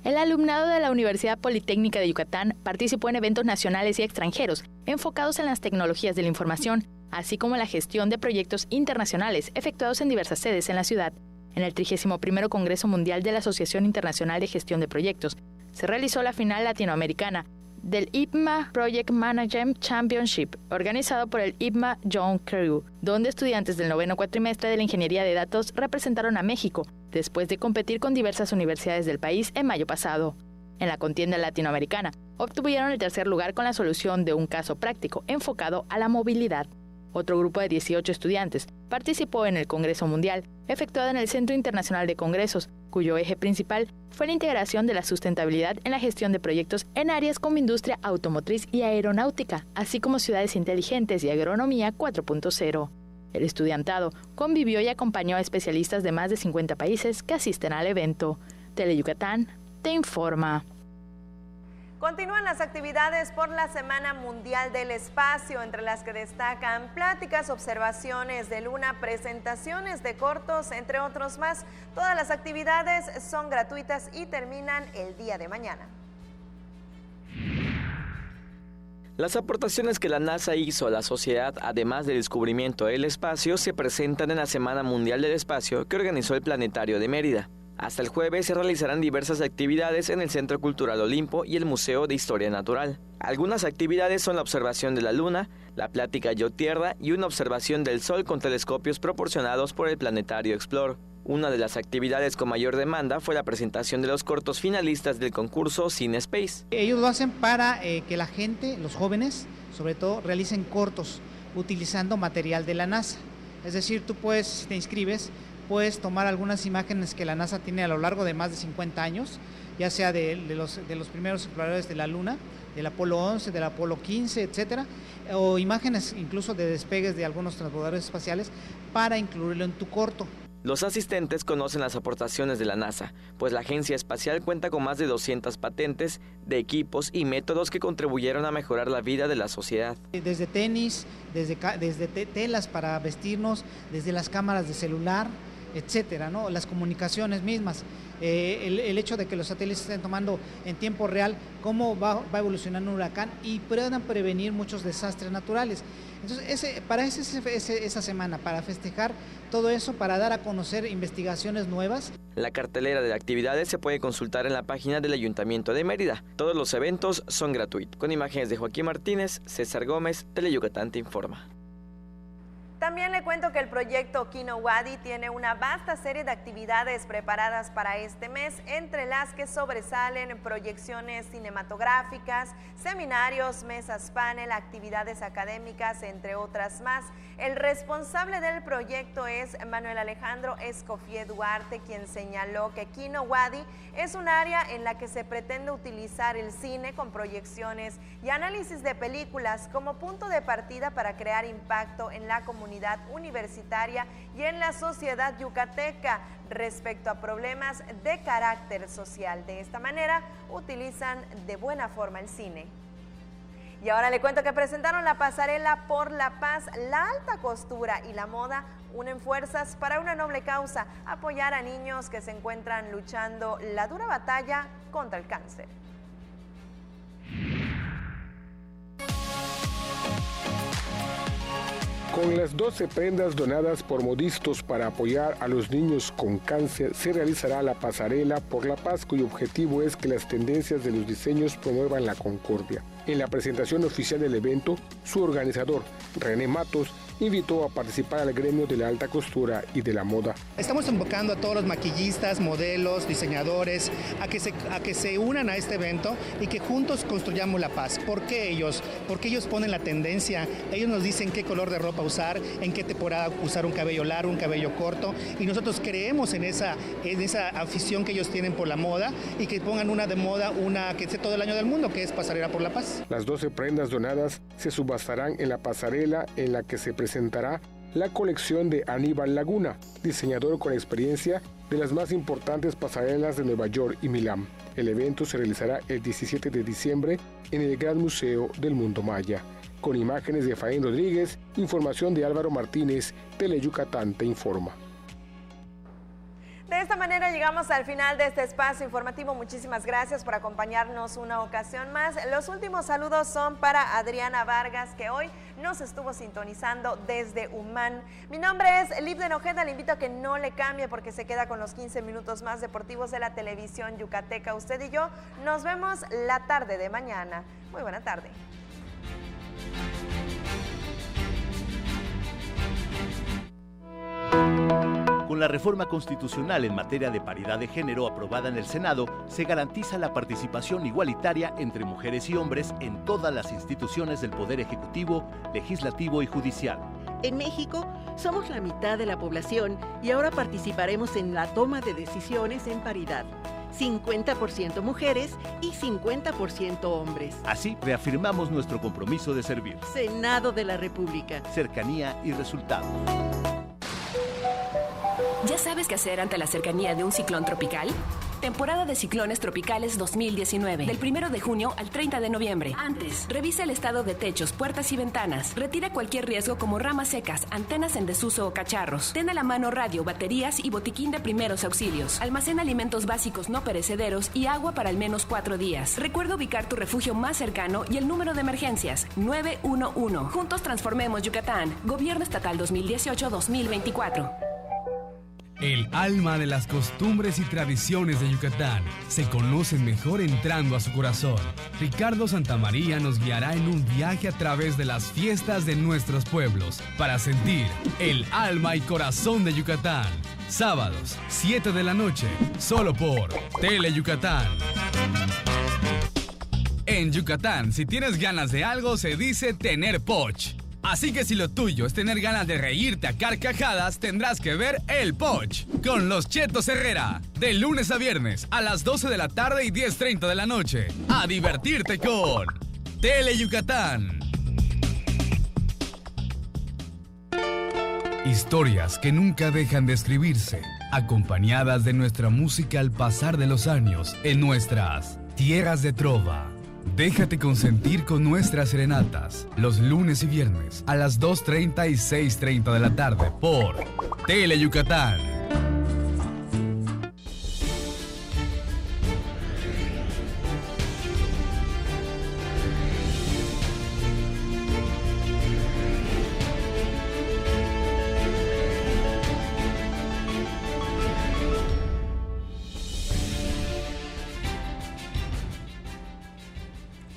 El alumnado de la Universidad Politécnica de Yucatán participó en eventos nacionales y extranjeros enfocados en las tecnologías de la información, así como la gestión de proyectos internacionales efectuados en diversas sedes en la ciudad. En el 31º Congreso Mundial de la Asociación Internacional de Gestión de Proyectos, se realizó la final latinoamericana del IPMA Project Management Championship, organizado por el IPMA John Crew, donde estudiantes del 9º cuatrimestre de la Ingeniería de Datos representaron a México, después de competir con diversas universidades del país en mayo pasado. En la contienda latinoamericana, obtuvieron el tercer lugar con la solución de un caso práctico enfocado a la movilidad. Otro grupo de 18 estudiantes participó en el Congreso Mundial, efectuado en el Centro Internacional de Congresos, cuyo eje principal fue la integración de la sustentabilidad en la gestión de proyectos en áreas como industria automotriz y aeronáutica, así como ciudades inteligentes y agronomía 4.0. El estudiantado convivió y acompañó a especialistas de más de 50 países que asisten al evento. Tele Yucatán Te Informa. Continúan las actividades por la Semana Mundial del Espacio, entre las que destacan pláticas, observaciones de luna, presentaciones de cortos, entre otros más. Todas las actividades son gratuitas y terminan el día de mañana. Las aportaciones que la NASA hizo a la sociedad, además del descubrimiento del espacio, se presentan en la Semana Mundial del Espacio que organizó el Planetario de Mérida. Hasta el jueves se realizarán diversas actividades en el Centro Cultural Olimpo y el Museo de Historia Natural. Algunas actividades son la observación de la Luna, la plática Yo-Tierra y una observación del Sol con telescopios proporcionados por el Planetario Explore. Una de las actividades con mayor demanda fue la presentación de los cortos finalistas del concurso Cine Space. Ellos lo hacen para que la gente, los jóvenes, sobre todo, realicen cortos utilizando material de la NASA. Es decir, tú puedes, si te inscribes, puedes tomar algunas imágenes que la NASA tiene a lo largo de más de 50 años, ya sea de los primeros exploradores de la Luna, del Apolo 11, del Apolo 15, etcétera, o imágenes incluso de despegues de algunos transbordadores espaciales para incluirlo en tu corto. Los asistentes conocen las aportaciones de la NASA, pues la agencia espacial cuenta con más de 200 patentes de equipos y métodos que contribuyeron a mejorar la vida de la sociedad. Desde tenis, desde telas para vestirnos, desde las cámaras de celular, etcétera, ¿no? Las comunicaciones mismas, el hecho de que los satélites estén tomando en tiempo real cómo va evolucionando un huracán y puedan prevenir muchos desastres naturales. Entonces, para esa semana, para festejar todo eso, para dar a conocer investigaciones nuevas. La cartelera de actividades se puede consultar en la página del Ayuntamiento de Mérida. Todos los eventos son gratuitos. Con imágenes de Joaquín Martínez, César Gómez, Teleyucatán te informa. También le cuento que el proyecto Kino Wadi tiene una vasta serie de actividades preparadas para este mes, entre las que sobresalen proyecciones cinematográficas, seminarios, mesas panel, actividades académicas, entre otras más. El responsable del proyecto es Manuel Alejandro Escofié Duarte, quien señaló que Kino Wadi es un área en la que se pretende utilizar el cine con proyecciones y análisis de películas como punto de partida para crear impacto en la comunidad universitaria y en la sociedad yucateca respecto a problemas de carácter social. De esta manera utilizan de buena forma el cine. Y ahora le cuento que presentaron la pasarela por la paz. La alta costura y la moda unen fuerzas para una noble causa: apoyar a niños que se encuentran luchando la dura batalla contra el cáncer. Con las 12 prendas donadas por modistos para apoyar a los niños con cáncer, se realizará la pasarela por la paz, cuyo objetivo es que las tendencias de los diseños promuevan la concordia. En la presentación oficial del evento, su organizador, René Matos, invitó a participar al gremio de la alta costura y de la moda. Estamos invocando a todos los maquillistas, modelos, diseñadores, a que se unan a este evento y que juntos construyamos la paz. ¿Por qué ellos? Porque ellos ponen la tendencia, ellos nos dicen qué color de ropa usar, en qué temporada usar un cabello largo, un cabello corto, y nosotros creemos en esa afición que ellos tienen por la moda, y que pongan una de moda, una que esté todo el año del mundo, que es Pasarela por la Paz. Las 12 prendas donadas se subastarán en la pasarela, en la que se presentará la colección de Aníbal Laguna, diseñador con experiencia de las más importantes pasarelas de Nueva York y Milán. El evento se realizará el 17 de diciembre en el Gran Museo del Mundo Maya. Con imágenes de Efraín Rodríguez, información de Álvaro Martínez, Teleyucatán te informa. De esta manera llegamos al final de este espacio informativo. Muchísimas gracias por acompañarnos una ocasión más. Los últimos saludos son para Adriana Vargas, que hoy nos estuvo sintonizando desde Humán. Mi nombre es Libden Ojeda, le invito a que no le cambie porque se queda con los 15 minutos más deportivos de la televisión yucateca. Usted y yo nos vemos la tarde de mañana. Muy buena tarde. Con la reforma constitucional en materia de paridad de género aprobada en el Senado, se garantiza la participación igualitaria entre mujeres y hombres en todas las instituciones del Poder Ejecutivo, Legislativo y Judicial. En México, somos la mitad de la población y ahora participaremos en la toma de decisiones en paridad. 50% mujeres y 50% hombres. Así reafirmamos nuestro compromiso de servir. Senado de la República. Cercanía y resultados. ¿Ya sabes qué hacer ante la cercanía de un ciclón tropical? Temporada de ciclones tropicales 2019. Del 1 de junio al 30 de noviembre. Antes, revisa el estado de techos, puertas y ventanas. Retira cualquier riesgo como ramas secas, antenas en desuso o cacharros. Ten a la mano radio, baterías y botiquín de primeros auxilios. Almacena alimentos básicos no perecederos y agua para al menos 4 días. Recuerda ubicar tu refugio más cercano y el número de emergencias 911. Juntos transformemos Yucatán. Gobierno Estatal 2018-2024. El alma de las costumbres y tradiciones de Yucatán se conocen mejor entrando a su corazón. Ricardo Santamaría nos guiará en un viaje a través de las fiestas de nuestros pueblos para sentir el alma y corazón de Yucatán. Sábados, 7 de la noche, solo por Tele Yucatán. En Yucatán, si tienes ganas de algo, se dice tener poch. Así que si lo tuyo es tener ganas de reírte a carcajadas, tendrás que ver El Poch con los Chetos Herrera, de lunes a viernes a las 12 de la tarde y 10:30 de la noche. A divertirte con Tele Yucatán. Historias que nunca dejan de escribirse, acompañadas de nuestra música al pasar de los años en nuestras tierras de trova. Déjate consentir con nuestras serenatas los lunes y viernes a las 2:30 y 6:30 de la tarde por Tele Yucatán.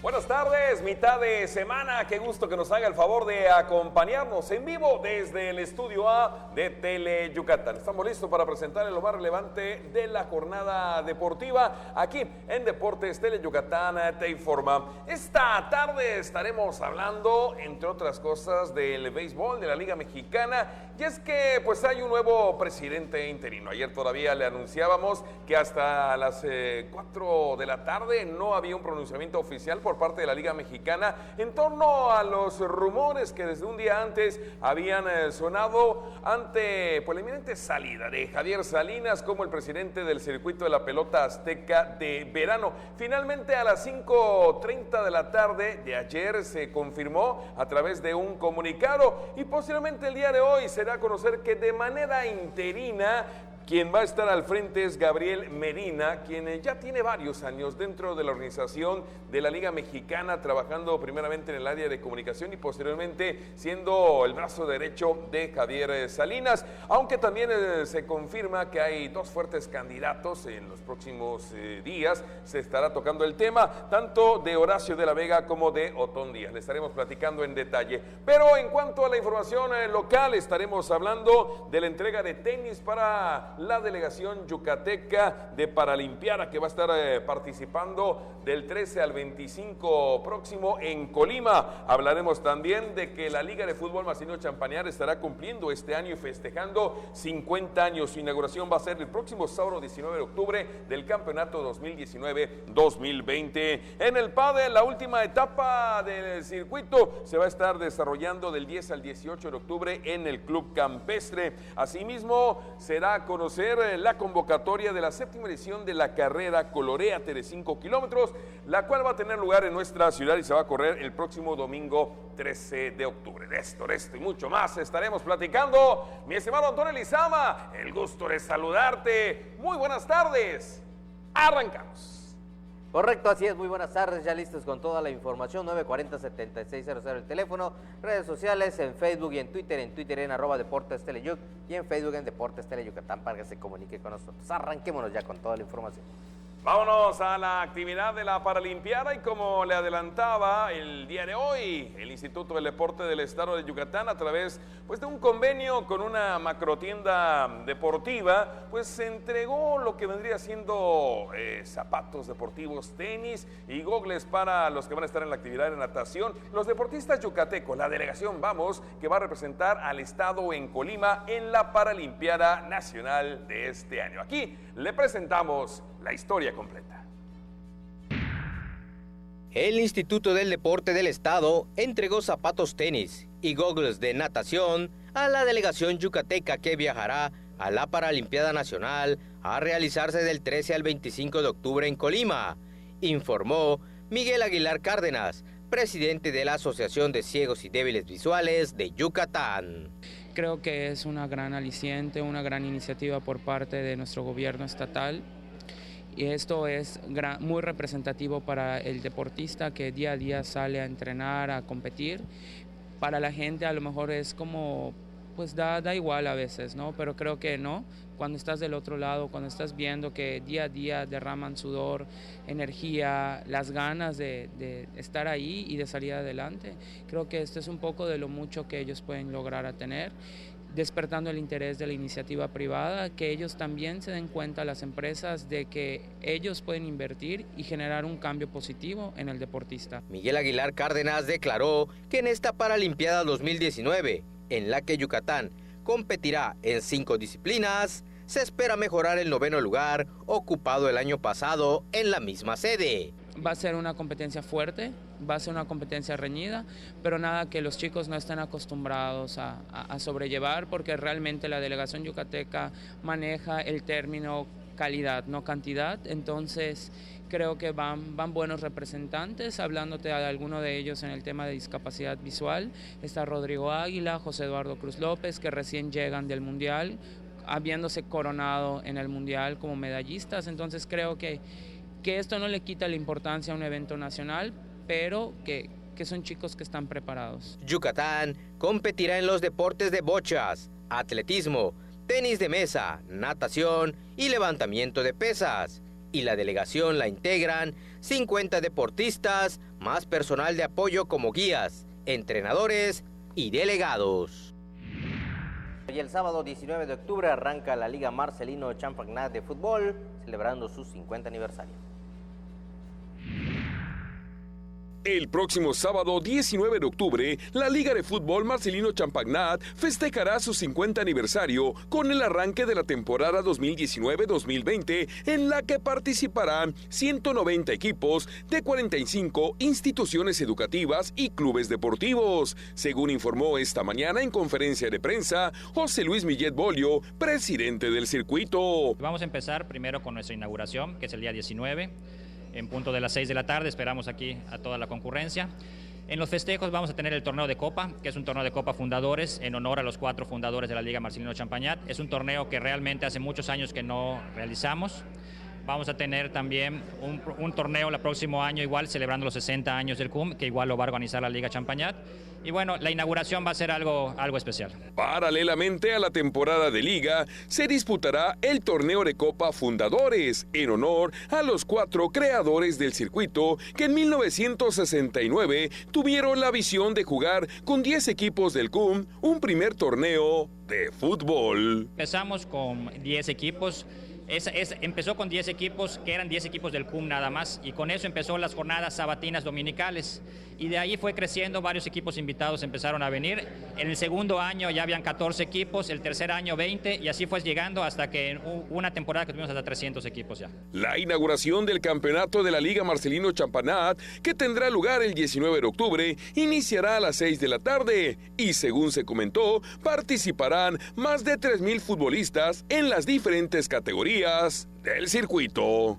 Buenas tardes, mitad de semana, qué gusto que nos haga el favor de acompañarnos en vivo desde el estudio A de Tele Yucatán. Estamos listos para presentarles lo más relevante de la jornada deportiva aquí en Deportes Tele Yucatán te informa. Esta tarde estaremos hablando, entre otras cosas, del béisbol de la Liga Mexicana, y es que pues hay un nuevo presidente interino. Ayer todavía le anunciábamos que hasta las 4 de la tarde no había un pronunciamiento oficial por parte de la Liga Mexicana en torno a los rumores que desde un día antes habían sonado ante pues, la inminente salida de Javier Salinas como el presidente del circuito de la pelota azteca de verano. Finalmente a las 5:30 de la tarde de ayer se confirmó a través de un comunicado y posiblemente el día de hoy se da a conocer que de manera interina quien va a estar al frente es Gabriel Medina, quien ya tiene varios años dentro de la organización de la Liga Mexicana, trabajando primeramente en el área de comunicación y posteriormente siendo el brazo derecho de Javier Salinas, aunque también se confirma que hay dos fuertes candidatos. En los próximos días se estará tocando el tema, tanto de Horacio de la Vega como de Otón Díaz. Le estaremos platicando en detalle. Pero en cuanto a la información local, estaremos hablando de la entrega de tenis para la delegación yucateca de Paralimpiada, que va a estar participando del 13 al 25 próximo en Colima. Hablaremos también de que la Liga de Fútbol Macinio Champañar estará cumpliendo este año y festejando 50 años. Su inauguración va a ser el próximo sábado 19 de octubre del campeonato 2019-2020. En el pádel, la última etapa del circuito se va a estar desarrollando del 10 al 18 de octubre en el Club Campestre. Asimismo, será a conocer la convocatoria de la 7ª edición de la carrera Coloréate de 5 kilómetros, la cual va a tener lugar en nuestra ciudad y se va a correr el próximo domingo 13 de octubre. De esto y mucho más estaremos platicando. Mi estimado Antonio Lizama, el gusto de saludarte. Muy buenas tardes. Arrancamos. Correcto, así es, muy buenas tardes, ya listos con toda la información, 940-7600 el teléfono, redes sociales en Facebook y en Twitter en @Deportes Teleyuc y en Facebook en Deportes Tele Yucatán para que se comunique con nosotros. Arranquémonos ya con toda la información. Vámonos a la actividad de la Paralimpiada y como le adelantaba el día de hoy, el Instituto del Deporte del Estado de Yucatán a través de un convenio con una macrotienda deportiva, pues se entregó lo que vendría siendo zapatos deportivos, tenis y gogles para los que van a estar en la actividad de natación. Los deportistas yucatecos, la delegación Vamos, que va a representar al Estado en Colima en la Paralimpiada Nacional de este año. Aquí le presentamos la historia completa. El Instituto del Deporte del Estado entregó zapatos tenis y gogles de natación a la delegación yucateca que viajará a la Paralimpiada Nacional a realizarse del 13 al 25 de octubre en Colima, informó Miguel Aguilar Cárdenas, presidente de la Asociación de Ciegos y Débiles Visuales de Yucatán. Creo que es una gran aliciente, una gran iniciativa por parte de nuestro gobierno estatal. Y esto es muy representativo para el deportista que día a día sale a entrenar, a competir. Para la gente a lo mejor es como, pues da igual a veces, ¿no? Pero creo que no. Cuando estás del otro lado, cuando estás viendo que día a día derraman sudor, energía, las ganas de estar ahí y de salir adelante, creo que esto es un poco de lo mucho que ellos pueden lograr a tener, despertando el interés de la iniciativa privada, que ellos también se den cuenta, las empresas, de que ellos pueden invertir y generar un cambio positivo en el deportista. Miguel Aguilar Cárdenas declaró que en esta Paralimpiada 2019, en la que Yucatán competirá en 5 disciplinas, se espera mejorar el 9º lugar ocupado el año pasado en la misma sede. Va a ser una competencia fuerte, va a ser una competencia reñida, pero nada que los chicos no estén acostumbrados a sobrellevar, porque realmente la delegación yucateca maneja el término calidad, no cantidad. Entonces creo que van buenos representantes. Hablándote de alguno de ellos en el tema de discapacidad visual, está Rodrigo Águila, José Eduardo Cruz López, que recién llegan del Mundial, habiéndose coronado en el Mundial como medallistas. Entonces creo que esto no le quita la importancia a un evento nacional, pero que son chicos que están preparados. Yucatán competirá en los deportes de bochas, atletismo, tenis de mesa, natación y levantamiento de pesas. Y la delegación la integran 50 deportistas, más personal de apoyo como guías, entrenadores y delegados. Y el sábado 19 de octubre arranca la Liga Marcelino Champagnat de fútbol, celebrando su 50 aniversario. El próximo sábado 19 de octubre, la Liga de Fútbol Marcelino Champagnat festejará su 50 aniversario con el arranque de la temporada 2019-2020, en la que participarán 190 equipos de 45 instituciones educativas y clubes deportivos, según informó esta mañana en conferencia de prensa José Luis Millet Bolio, presidente del circuito. Vamos a empezar primero con nuestra inauguración, que es el día 19. En punto de las 6 de la tarde, esperamos aquí a toda la concurrencia. En los festejos vamos a tener el torneo de Copa, que es un torneo de Copa Fundadores, en honor a los 4 fundadores de la Liga Marcelino Champagnat. Es un torneo que realmente hace muchos años que no realizamos. Vamos a tener también un torneo el próximo año, igual celebrando los 60 años del CUM, que igual lo va a organizar la Liga Champagnat. Y bueno, la inauguración va a ser algo especial. Paralelamente a la temporada de Liga, se disputará el torneo de Copa Fundadores, en honor a los 4 creadores del circuito que en 1969 tuvieron la visión de jugar con 10 equipos del CUM un primer torneo de fútbol. Empezamos con 10 equipos. Empezó con 10 equipos, que eran 10 equipos del CUM nada más, y con eso empezó las jornadas sabatinas dominicales, y de ahí fue creciendo, varios equipos invitados empezaron a venir. En el segundo año ya habían 14 equipos, el tercer año 20, y así fue llegando hasta que en una temporada que tuvimos hasta 300 equipos ya. La inauguración del campeonato de la Liga Marcelino Champagnat, que tendrá lugar el 19 de octubre, iniciará a las 6 de la tarde, y según se comentó, participarán más de 3,000 futbolistas en las diferentes categorías del circuito.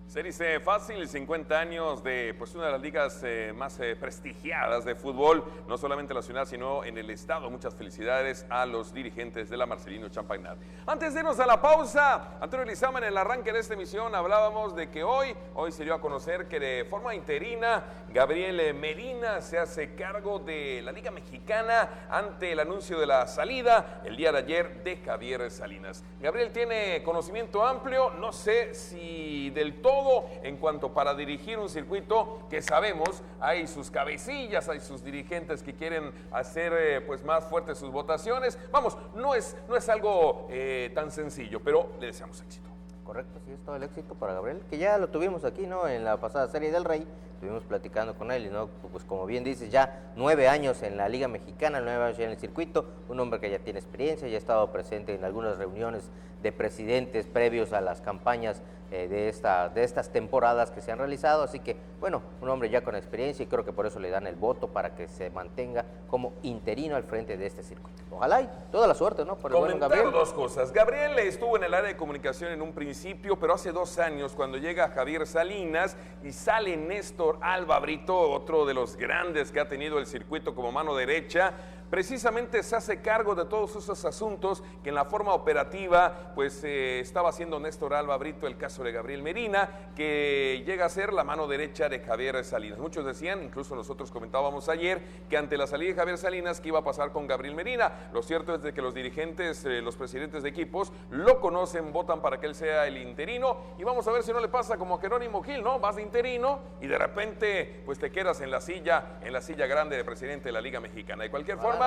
Se dice fácil, 50 años de una de las ligas más prestigiadas de fútbol, no solamente en la ciudad, sino en el estado. Muchas felicidades a los dirigentes de la Marcelino Champagnat. Antes de irnos a la pausa, Antonio Lizama, en el arranque de esta emisión hablábamos de que hoy se dio a conocer que de forma interina Gabriel Medina se hace cargo de la Liga Mexicana ante el anuncio de la salida el día de ayer de Javier Salinas. Gabriel tiene conocimiento amplio, no sé si del todo, en cuanto para dirigir un circuito que sabemos hay sus cabecillas, hay sus dirigentes que quieren hacer más fuertes sus votaciones. Vamos, no es algo tan sencillo, pero le deseamos éxito. Correcto, sí, es todo el éxito para Gabriel, que ya lo tuvimos aquí, ¿no? En la pasada Serie del Rey, estuvimos platicando con él, y ¿no? Pues como bien dices, ya 9 años en la Liga Mexicana, 9 años ya en el circuito, un hombre que ya tiene experiencia, ya ha estado presente en algunas reuniones de presidentes previos a las campañas de estas temporadas que se han realizado, así que bueno, un hombre ya con experiencia y creo que por eso le dan el voto para que se mantenga como interino al frente de este circuito. Ojalá y toda la suerte, ¿no? Por el bueno Gabriel. Dos cosas. Gabriel estuvo en el área de comunicación en un principio, pero hace 2 años cuando llega Javier Salinas y sale Néstor Alba Brito, otro de los grandes que ha tenido el circuito como mano derecha, precisamente se hace cargo de todos esos asuntos que en la forma operativa pues estaba haciendo Néstor Alba Brito, el caso de Gabriel Medina, que llega a ser la mano derecha de Javier Salinas. Muchos decían, incluso nosotros comentábamos ayer, que ante la salida de Javier Salinas, ¿qué iba a pasar con Gabriel Medina? Lo cierto es de que los dirigentes, los presidentes de equipos, lo conocen, votan para que él sea el interino, y vamos a ver si no le pasa como a Jerónimo Gil, ¿no? Vas de interino y de repente pues te quedas en la silla grande de presidente de la Liga Mexicana. De cualquier forma,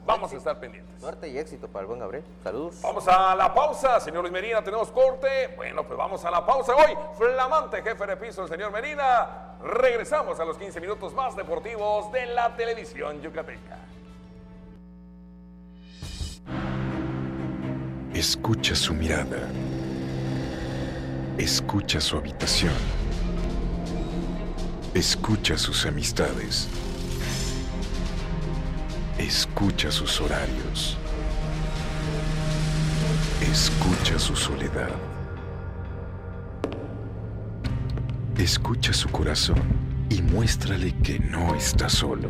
vamos a estar pendientes. Suerte y éxito para el buen Gabriel. Saludos. Vamos a la pausa, señor Luis Medina, tenemos corte. Bueno, pues vamos a la pausa hoy. Flamante jefe de piso, el señor Medina. Regresamos a los 15 minutos más deportivos de la televisión yucateca. Escucha su mirada. Escucha su habitación. Escucha sus amistades. Escucha sus horarios. Escucha su soledad. Escucha su corazón y muéstrale que no está solo.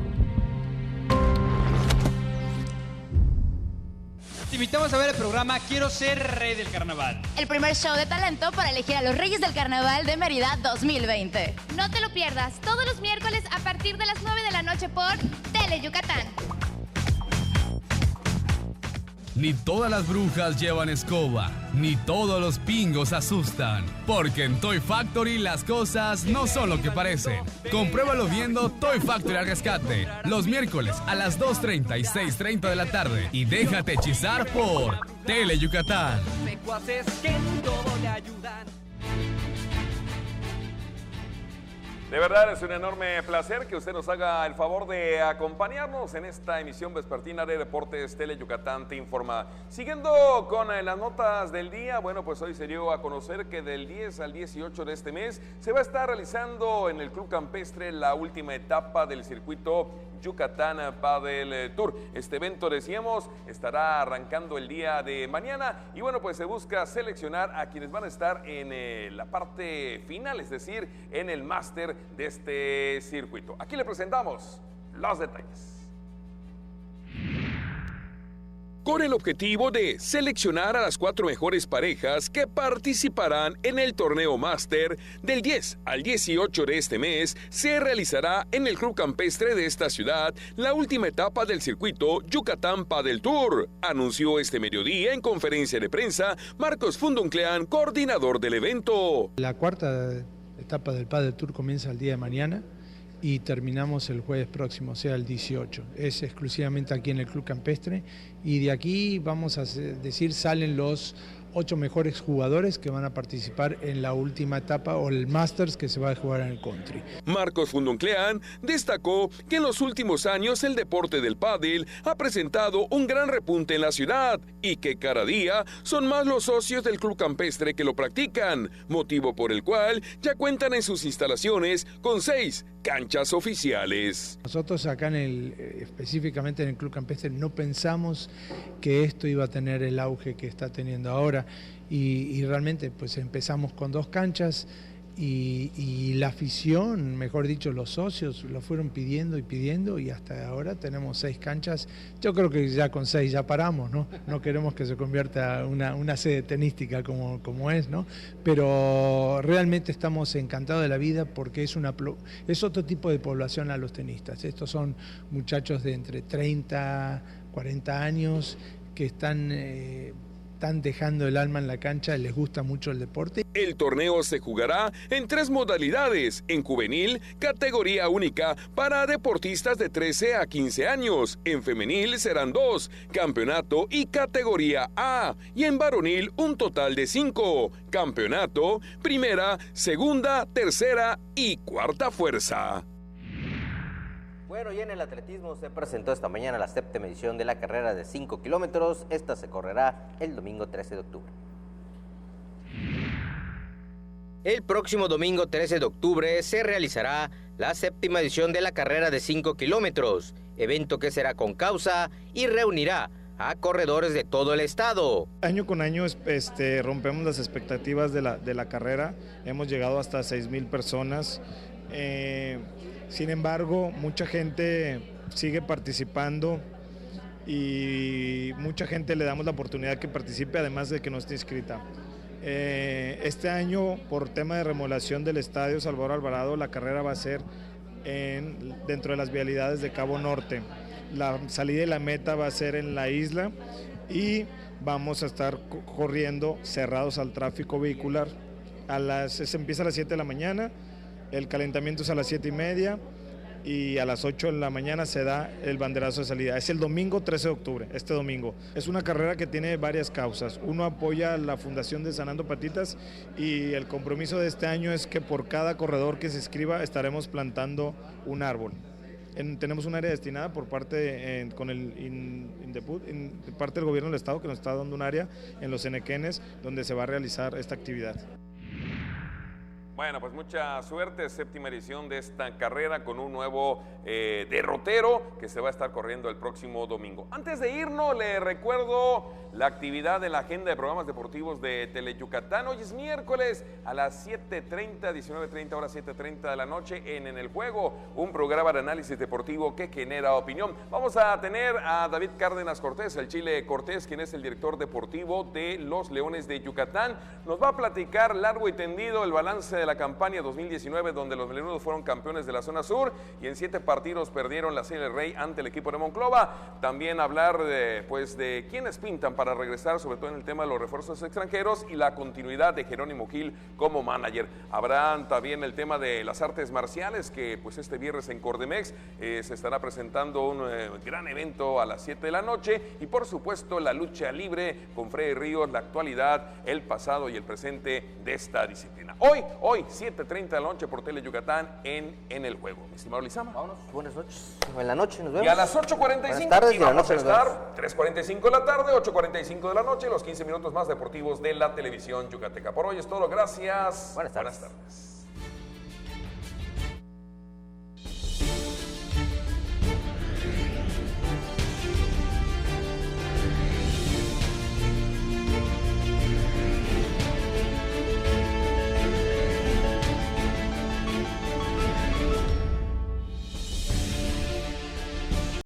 Te invitamos a ver el programa Quiero ser Rey del Carnaval. El primer show de talento para elegir a los Reyes del Carnaval de Mérida 2020. No te lo pierdas todos los miércoles a partir de las 9 de la noche por Tele Yucatán. Ni todas las brujas llevan escoba, ni todos los pingos asustan, porque en Toy Factory las cosas no son lo que parecen. Compruébalo viendo Toy Factory al rescate, los miércoles a las 2:30 y 6:30 de la tarde, y déjate hechizar por Tele Yucatán. De verdad es un enorme placer que usted nos haga el favor de acompañarnos en esta emisión vespertina de Deportes Tele Yucatán Te Informa. Siguiendo con las notas del día, bueno, pues hoy se dio a conocer que del 10 al 18 de este mes se va a estar realizando en el Club Campestre la última etapa del circuito Yucatán Padel Tour. Este evento, decíamos, estará arrancando el día de mañana y bueno, pues se busca seleccionar a quienes van a estar en la parte final, es decir, en el máster de este circuito. Aquí le presentamos los detalles. Con el objetivo de seleccionar a las 4 mejores parejas que participarán en el torneo máster, del 10 al 18 de este mes se realizará en el Club Campestre de esta ciudad la última etapa del circuito Yucatán Padel Tour, anunció este mediodía en conferencia de prensa Marcos Funduncleán, coordinador del evento. La cuarta etapa del Padel Tour comienza el día de mañana y terminamos el jueves próximo, o sea, el 18. Es exclusivamente aquí en el Club Campestre y de aquí vamos a decir salen los 8 mejores jugadores que van a participar en la última etapa o el Masters que se va a jugar en el country. Marcos Funduncleán destacó que en los últimos años el deporte del pádel ha presentado un gran repunte en la ciudad y que cada día son más los socios del Club Campestre que lo practican, motivo por el cual ya cuentan en sus instalaciones con 6 canchas oficiales. Nosotros acá específicamente en el Club Campestre no pensamos que esto iba a tener el auge que está teniendo ahora y realmente pues empezamos con 2 canchas y la afición, mejor dicho los socios lo fueron pidiendo y hasta ahora tenemos 6 canchas. Yo creo que ya con 6 ya paramos, no queremos que se convierta una sede tenística como es, ¿no? Pero realmente estamos encantados de la vida porque es otro tipo de población a los tenistas. Estos son muchachos de entre 30, 40 años que están dejando el alma en la cancha, les gusta mucho el deporte. El torneo se jugará en 3 modalidades, en juvenil, categoría única para deportistas de 13 a 15 años, en femenil serán 2, campeonato y categoría A, y en varonil un total de 5, campeonato, primera, segunda, tercera y cuarta fuerza. Bueno, y en el atletismo se presentó esta mañana la 7ª edición de la carrera de 5 kilómetros. Esta se correrá el domingo 13 de octubre. El próximo domingo 13 de octubre se realizará la 7ª edición de la carrera de 5 kilómetros, evento que será con causa y reunirá a corredores de todo el estado. Año con año rompemos las expectativas de la carrera, hemos llegado hasta 6,000 personas, sin embargo mucha gente sigue participando y mucha gente le damos la oportunidad que participe, además de que no esté inscrita. Este año, por tema de remodelación del estadio Salvador Alvarado, la carrera va a ser dentro de las vialidades de Cabo Norte. La salida y la meta va a ser en la isla y vamos a estar corriendo cerrados al tráfico vehicular. Se empieza a las 7 de la mañana, el calentamiento es a las 7:30 y a las 8 de la mañana se da el banderazo de salida. Es el domingo 13 de octubre, este domingo. Es una carrera que tiene varias causas. Uno apoya la Fundación de Sanando Patitas y el compromiso de este año es que por cada corredor que se inscriba estaremos plantando un árbol. Tenemos un área destinada por parte con el parte del gobierno del estado, que nos está dando un área en los Enequenes donde se va a realizar esta actividad. Bueno, pues mucha suerte, 7ª edición de esta carrera con un nuevo derrotero que se va a estar corriendo el próximo domingo. Antes de irnos, le recuerdo la actividad de la agenda de programas deportivos de Teleyucatán. Hoy es miércoles a las 7:30, 19:30 horas 7:30 de la noche en el Juego, un programa de análisis deportivo que genera opinión. Vamos a tener a David Cárdenas Cortés, el Chile Cortés, quien es el director deportivo de los Leones de Yucatán. Nos va a platicar largo y tendido el balance de la campaña 2019, donde los melenudos fueron campeones de la zona sur y en 7 partidos perdieron la Serie del Rey ante el equipo de Monclova. También hablar de quiénes pintan para regresar, sobre todo en el tema de los refuerzos extranjeros y la continuidad de Jerónimo Gil como manager. Habrá también el tema de las artes marciales, que pues este viernes en Cordemex se estará presentando un gran evento a las 7 de la noche, y por supuesto la lucha libre con Freddy Ríos, la actualidad, el pasado y el presente de esta disciplina. Hoy 7:30 de la noche por Teleyucatán en el Juego. Mi estimado Lizama. Vámonos, buenas noches. En la noche nos vemos. Y a las 8:45 tardes, y vamos a estar 3:45 de la tarde, 8:45 de la noche, los 15 minutos más deportivos de la televisión yucateca. Por hoy es todo, gracias. Buenas tardes. Buenas tardes.